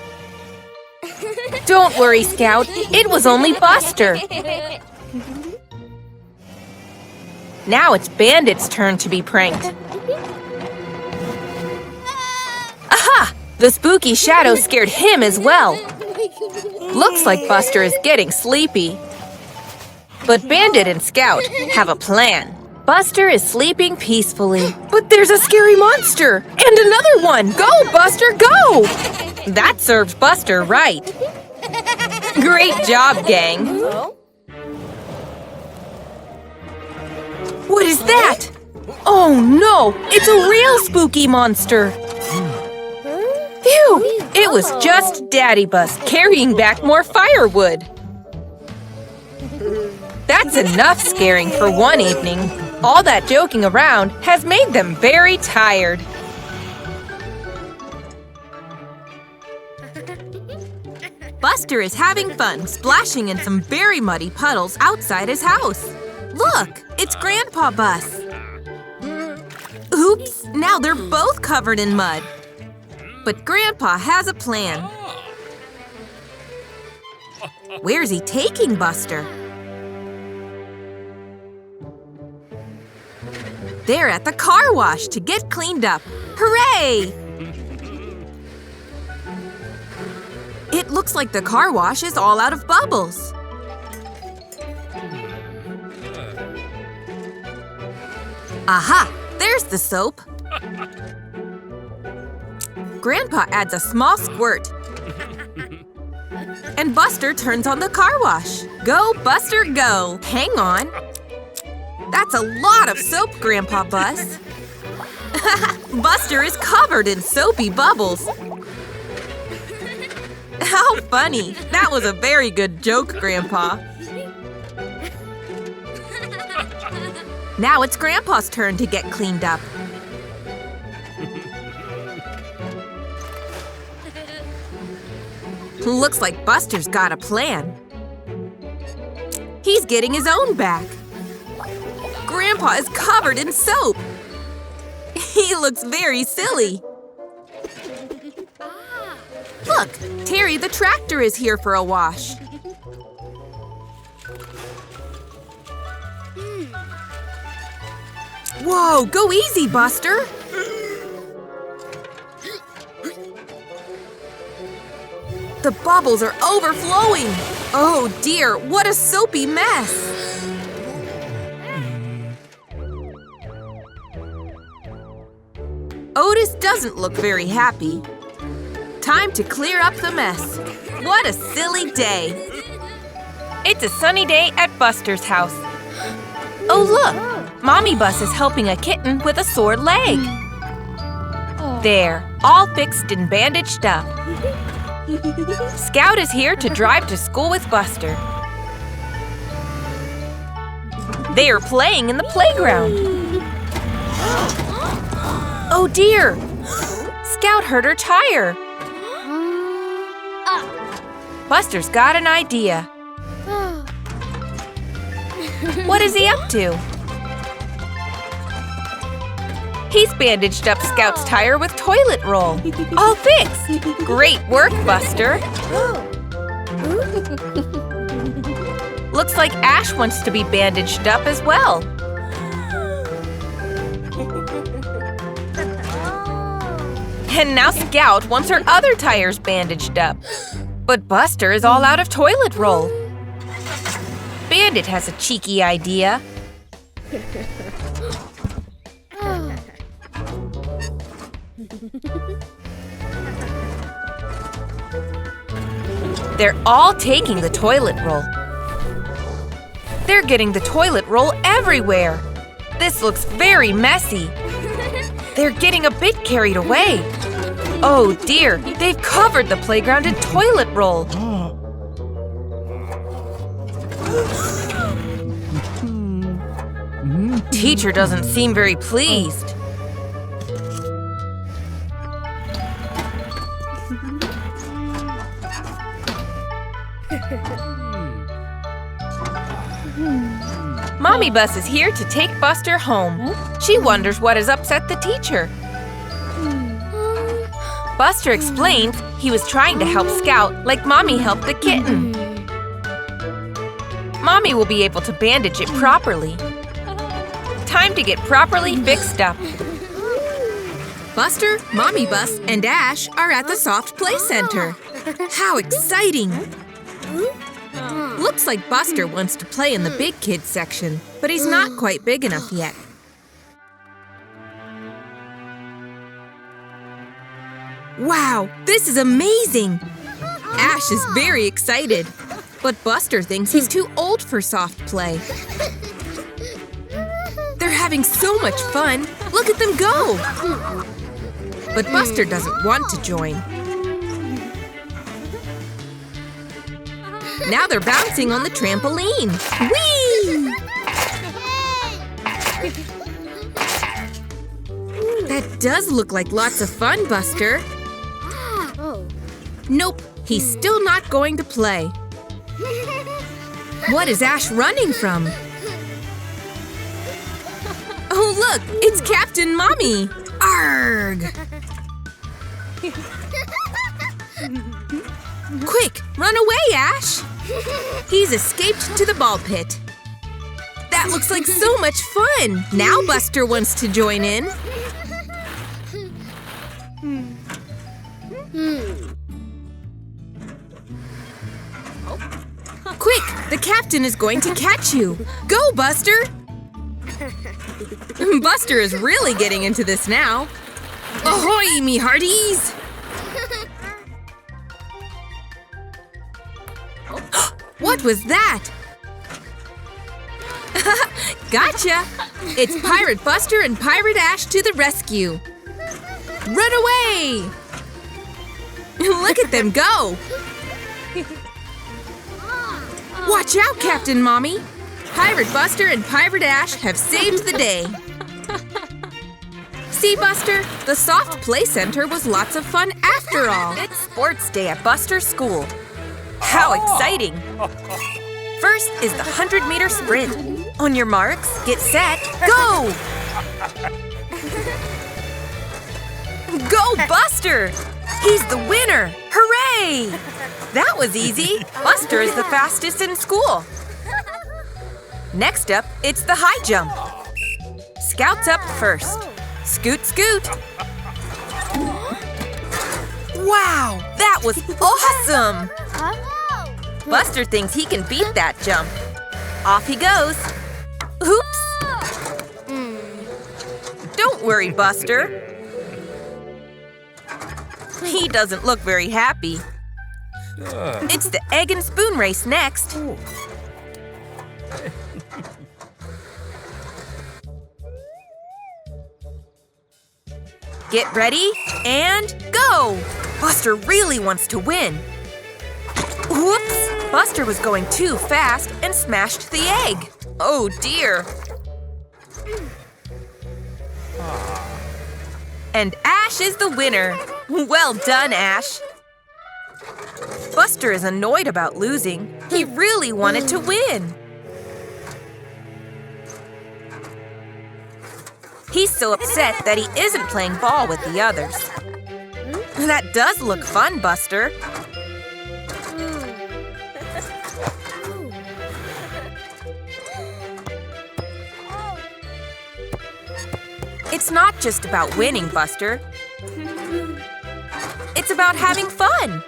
Don't worry, Scout. It was only Buster. Now it's Bandit's turn to be pranked. Aha! The spooky shadow scared him as well. Looks like Buster is getting sleepy. But Bandit and Scout have a plan. Buster is sleeping peacefully. But there's a scary monster! And another one! Go, Buster, go! That served Buster right. Great job, gang. What is that? Oh no! It's a real spooky monster! Phew! It was just Daddy Bus carrying back more firewood. That's enough scaring for one evening. All that joking around has made them very tired. Buster is having fun splashing in some very muddy puddles outside his house. Look, it's Grandpa Bus. Oops, now they're both covered in mud. But Grandpa has a plan. Where's he taking Buster? They're at the car wash to get cleaned up. Hooray! It looks like the car wash is all out of bubbles. Aha! There's the soap. Grandpa adds a small squirt. And Buster turns on the car wash. Go, Buster, go! Hang on. That's a lot of soap, Grandpa Bus. Buster is covered in soapy bubbles. How funny! That was a very good joke, Grandpa. Now it's Grandpa's turn to get cleaned up. Looks like Buster's got a plan. He's getting his own back. Grandpa is covered in soap. He looks very silly. Look, Terry the tractor is here for a wash. Whoa, go easy, Buster. The bubbles are overflowing. Oh dear, what a soapy mess. Otis doesn't look very happy. Time to clear up the mess. What a silly day. It's a sunny day at Buster's house. Oh look, Mommy Bus is helping a kitten with a sore leg. There, all fixed and bandaged up. Scout is here to drive to school with Buster. They are playing in the playground. Oh dear! Scout hurt her tire. Buster's got an idea. What is he up to? He's bandaged up Scout's tire with toilet roll. All fixed! Great work, Buster! Looks like Ash wants to be bandaged up as well. And now Scout wants her other tires bandaged up. But Buster is all out of toilet roll. Bandit has a cheeky idea. They're all taking the toilet roll. They're getting the toilet roll everywhere. This looks very messy. They're getting a bit carried away. Oh dear, they've covered the playground in toilet roll. Teacher doesn't seem very pleased. Mommy Bus is here to take Buster home. She wonders what has upset the teacher. Buster explains he was trying to help Scout like Mommy helped the kitten. Mommy will be able to bandage it properly. Time to get properly fixed up. Buster, Mommy Bus, and Ash are at the Soft Play Center. How exciting! Looks like Buster wants to play in the big kids section, but he's not quite big enough yet. Wow, this is amazing! Ash is very excited, but Buster thinks he's too old for soft play. They're having so much fun! Look at them go! But Buster doesn't want to join. Now they're bouncing on the trampoline. Whee! That does look like lots of fun, Buster. Nope, he's still not going to play. What is Ash running from? Oh, look, it's Captain Mommy. Arrgh! Quick, run away, Ash! He's escaped to the ball pit. That looks like so much fun! Now Buster wants to join in. Quick, the captain is going to catch you. Go, Buster! Buster is really getting into this now. Ahoy, me hearties! What was that? Gotcha! It's Pirate Buster and Pirate Ash to the rescue. Run away! Look at them go! Watch out, Captain Mommy! Pirate Buster and Pirate Ash have saved the day. See, Buster? The soft play center was lots of fun after all. It's sports day at Buster's school. How exciting! First is the 100-meter sprint. On your marks, get set, go! Go, Buster! He's the winner! Hooray! That was easy. Buster is the fastest in school. Next up, it's the high jump. Scout's up first. Scoot, scoot. Wow, that was awesome! Buster thinks he can beat that jump. Off he goes. Oops! Don't worry, Buster. He doesn't look very happy. It's the egg and spoon race next. Get ready and go! Buster really wants to win. Whoops! Buster was going too fast and smashed the egg. Oh dear. And Ash is the winner. Well done, Ash. Buster is annoyed about losing. He really wanted to win. He's so upset that he isn't playing ball with the others. That does look fun, Buster. It's not just about winning, Buster. It's about having fun.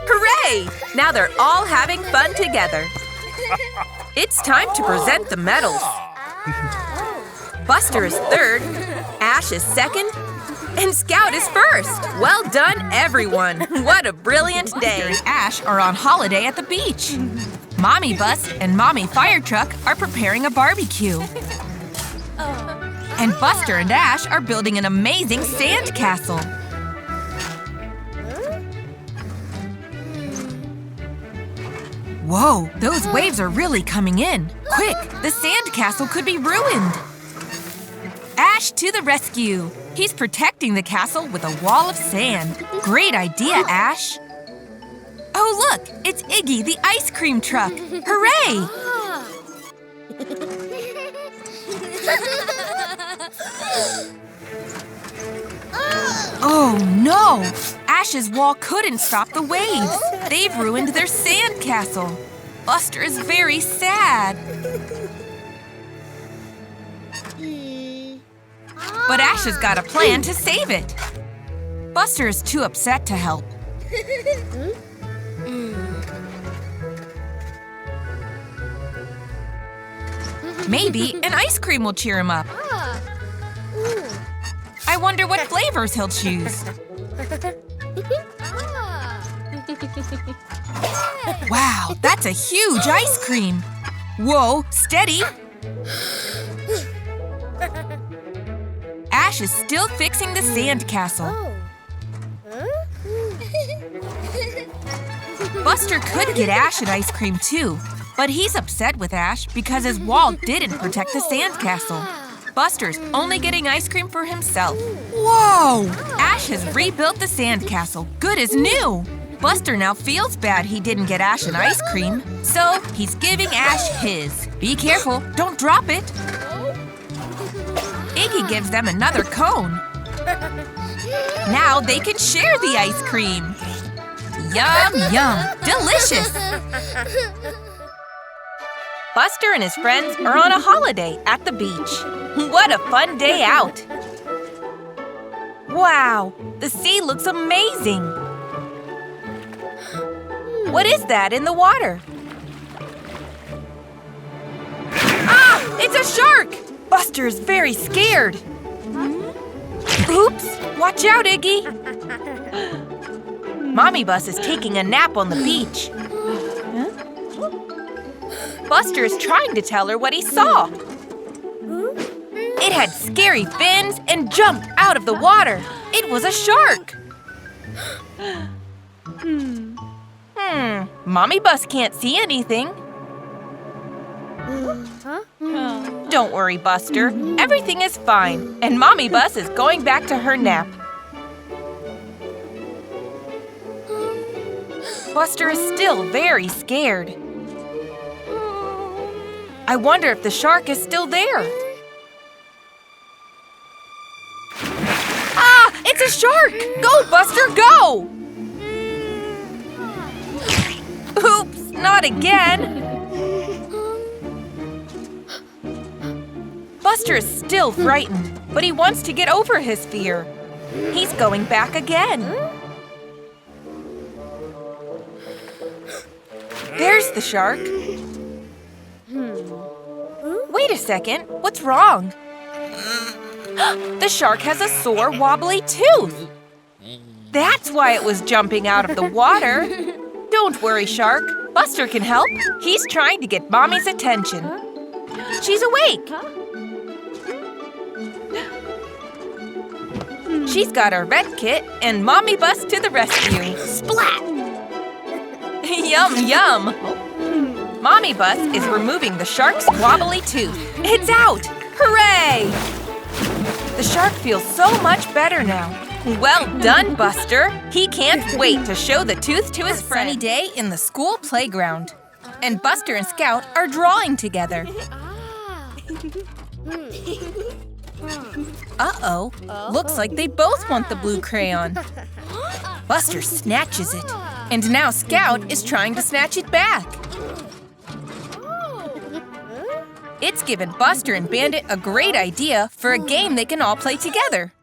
Hooray! Now they're all having fun together. It's time to present the medals. Buster is third, Ash is second, and Scout is first. Well done, everyone. What a brilliant day. Buster and Ash are on holiday at the beach. Mommy Bus and Mommy Fire Truck are preparing a barbecue. And Buster and Ash are building an amazing sandcastle. Whoa, those waves are really coming in. Quick, the sandcastle could be ruined. Ash to the rescue. He's protecting the castle with a wall of sand. Great idea, Ash. Oh, look, it's Iggy, the ice cream truck. Hooray! Oh no! Ash's wall couldn't stop the waves. They've ruined their sandcastle. Buster is very sad. But Ash has got a plan to save it. Buster is too upset to help. Maybe an ice cream will cheer him up. I wonder what flavors he'll choose. Wow, that's a huge ice cream. Whoa, steady. Ash is still fixing the sandcastle. Buster could get Ash an ice cream too, but he's upset with Ash because his wall didn't protect the sandcastle. Buster's only getting ice cream for himself. Whoa! Ash has rebuilt the sandcastle, good as new. Buster now feels bad he didn't get Ash an ice cream, so he's giving Ash his. Be careful, don't drop it. Iggy gives them another cone. Now they can share the ice cream. Yum, yum, delicious. Buster and his friends are on a holiday at the beach. What a fun day out. Wow, the sea looks amazing. What is that in the water? Ah, It's a shark! Buster is very scared. Oops! Watch out, Iggy! Mommy Bus is taking a nap on the beach. Buster is trying to tell her what he saw. It had scary fins and jumped out of the water. It was a shark. Mommy Bus can't see anything. Don't worry, Buster. Everything is fine, and Mommy Bus is going back to her nap. Buster is still very scared. I wonder if the shark is still there. Ah! It's a shark! Go, Buster, go! Oops, not again. Buster is still frightened, but he wants to get over his fear. He's going back again. There's the shark. Wait a second, what's wrong? The shark has a sore, wobbly tooth. That's why it was jumping out of the water. Don't worry, Shark. Buster can help. He's trying to get Mommy's attention. She's awake. She's got her vet kit and Mommy Bus to the rescue. Splat! Yum, yum! Mommy Bus is removing the shark's wobbly tooth. It's out! Hooray! The shark feels so much better now. Well done, Buster. He can't wait to show the tooth to his friend. Sunny day in the school playground. And Buster and Scout are drawing together. Uh-oh. Looks like they both want the blue crayon. Buster snatches it. And now Scout is trying to snatch it back. It's given Buster and Bandit a great idea for a game they can all play together.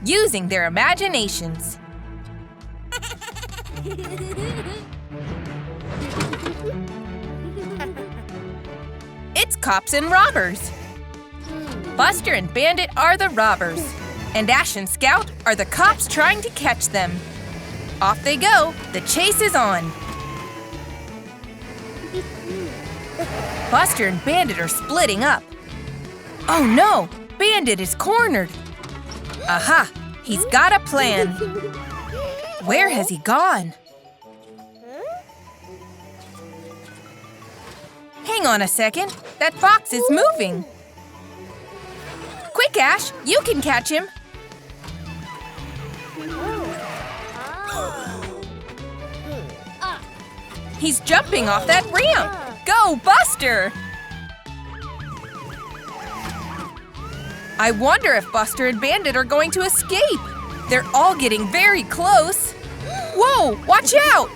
Using their imaginations. It's cops and robbers. Buster and Bandit are the robbers, and Ash and Scout are the cops trying to catch them. Off they go. The chase is on. Buster and Bandit are splitting up. Oh no! Bandit is cornered. Aha! He's got a plan. Where has he gone? Hang on a second. That fox is moving. Quick, Ash! You can catch him. He's jumping off that ramp. Go, Buster! I wonder if Buster and Bandit are going to escape. They're all getting very close. Whoa, watch out!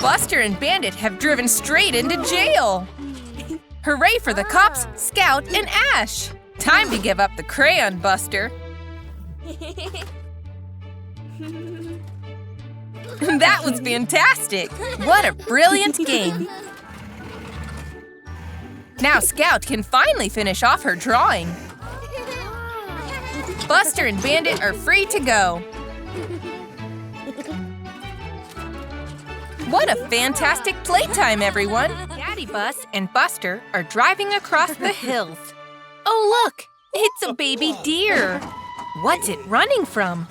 Buster and Bandit have driven straight into jail. Hooray for the cops, Scout, and Ash. Time to give up the crayon, Buster. That was fantastic. What a brilliant game. Now Scout can finally finish off her drawing. Buster and Bandit are free to go. What a fantastic playtime, everyone! Daddy Bus and Buster are driving across the hills. Oh, look! It's a baby deer. What's it running from?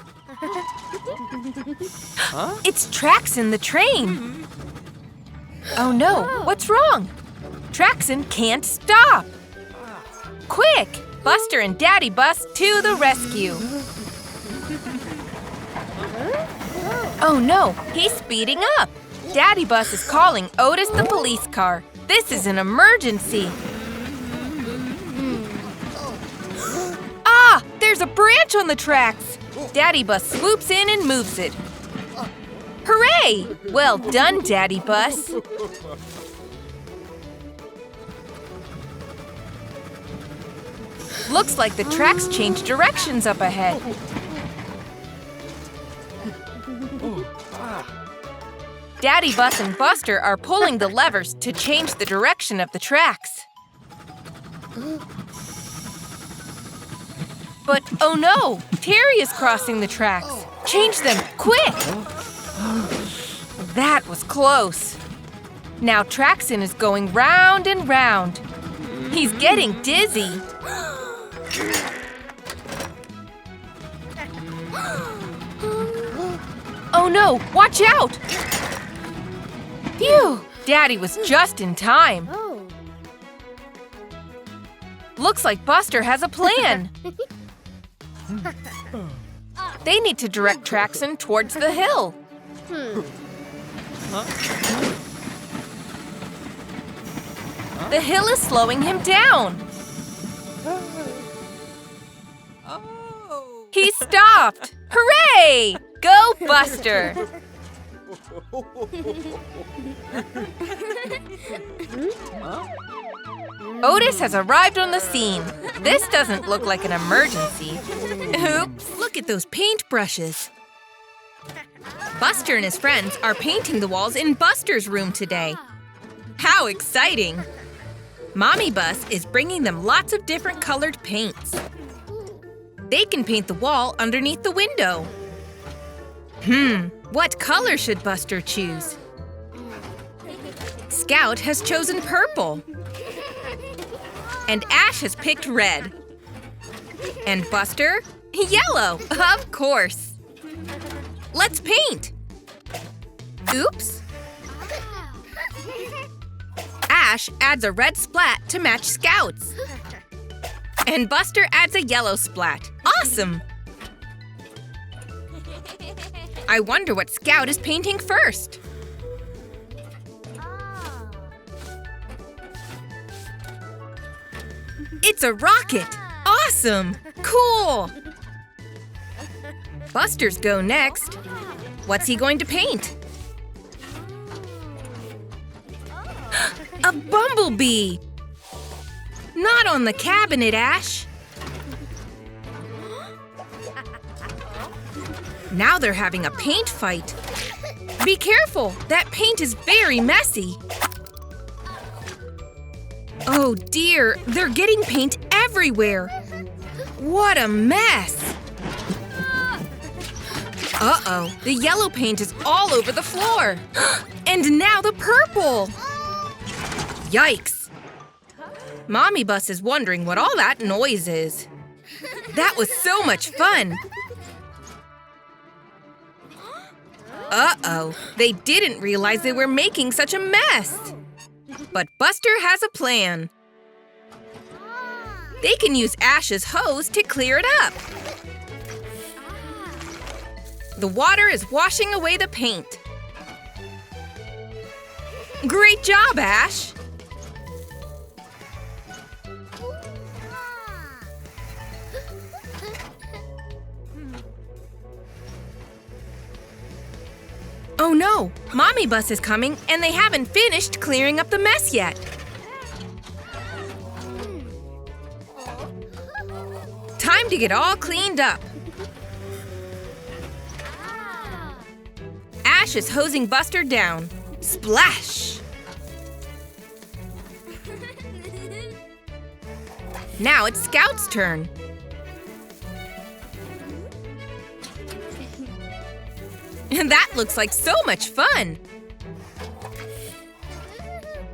Huh? It's tracks in the train. Oh no, what's wrong? Traxon can't stop. Quick! Buster and Daddy Bus to the rescue. Oh no, he's speeding up. Daddy Bus is calling Otis the police car. This is an emergency. Ah, there's a branch on the tracks. Daddy Bus swoops in and moves it. Hooray! Well done, Daddy Bus. Looks like the tracks changed directions up ahead. Daddy Bus and Buster are pulling the levers to change the direction of the tracks. But oh no! Terry is crossing the tracks. Change them, quick! That was close. Now Traxon is going round and round. He's getting dizzy. Oh no, watch out! Phew! Daddy was just in time. Oh. Looks like Buster has a plan. They need to direct Traxon towards the hill. The hill is slowing him down. He stopped! Hooray! Go, Buster! Otis has arrived on the scene. This doesn't look like an emergency. Oops, look at those paintbrushes. Buster and his friends are painting the walls in Buster's room today. How exciting! Mommy Bus is bringing them lots of different colored paints. They can paint the wall underneath the window. What color should Buster choose? Scout has chosen purple. And Ash has picked red. And Buster? Yellow, of course. Let's paint. Oops. Ash adds a red splat to match Scout's. And Buster adds a yellow splat. Awesome! I wonder what Scout is painting first. It's a rocket! Awesome! Cool! Buster's go next. What's he going to paint? A bumblebee! Not on the cabinet, Ash. Now they're having a paint fight. Be careful, that paint is very messy. Oh dear, they're getting paint everywhere. What a mess. Uh-oh, the yellow paint is all over the floor. And now the purple. Yikes. Mommy Bus is wondering what all that noise is. That was so much fun. Uh-oh, they didn't realize they were making such a mess. But Buster has a plan. They can use Ash's hose to clear it up. The water is washing away the paint. Great job, Ash! Oh no! Mommy Bus is coming and they haven't finished clearing up the mess yet. Time to get all cleaned up. Ash is hosing Buster down. Splash! Now it's Scout's turn. And that looks like so much fun!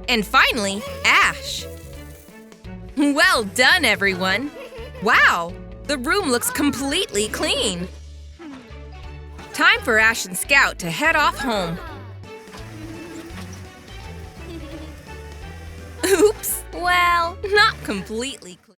And finally, Ash. Well done, everyone! Wow! The room looks completely clean! Time for Ash and Scout to head off home. Oops! Well, not completely clean.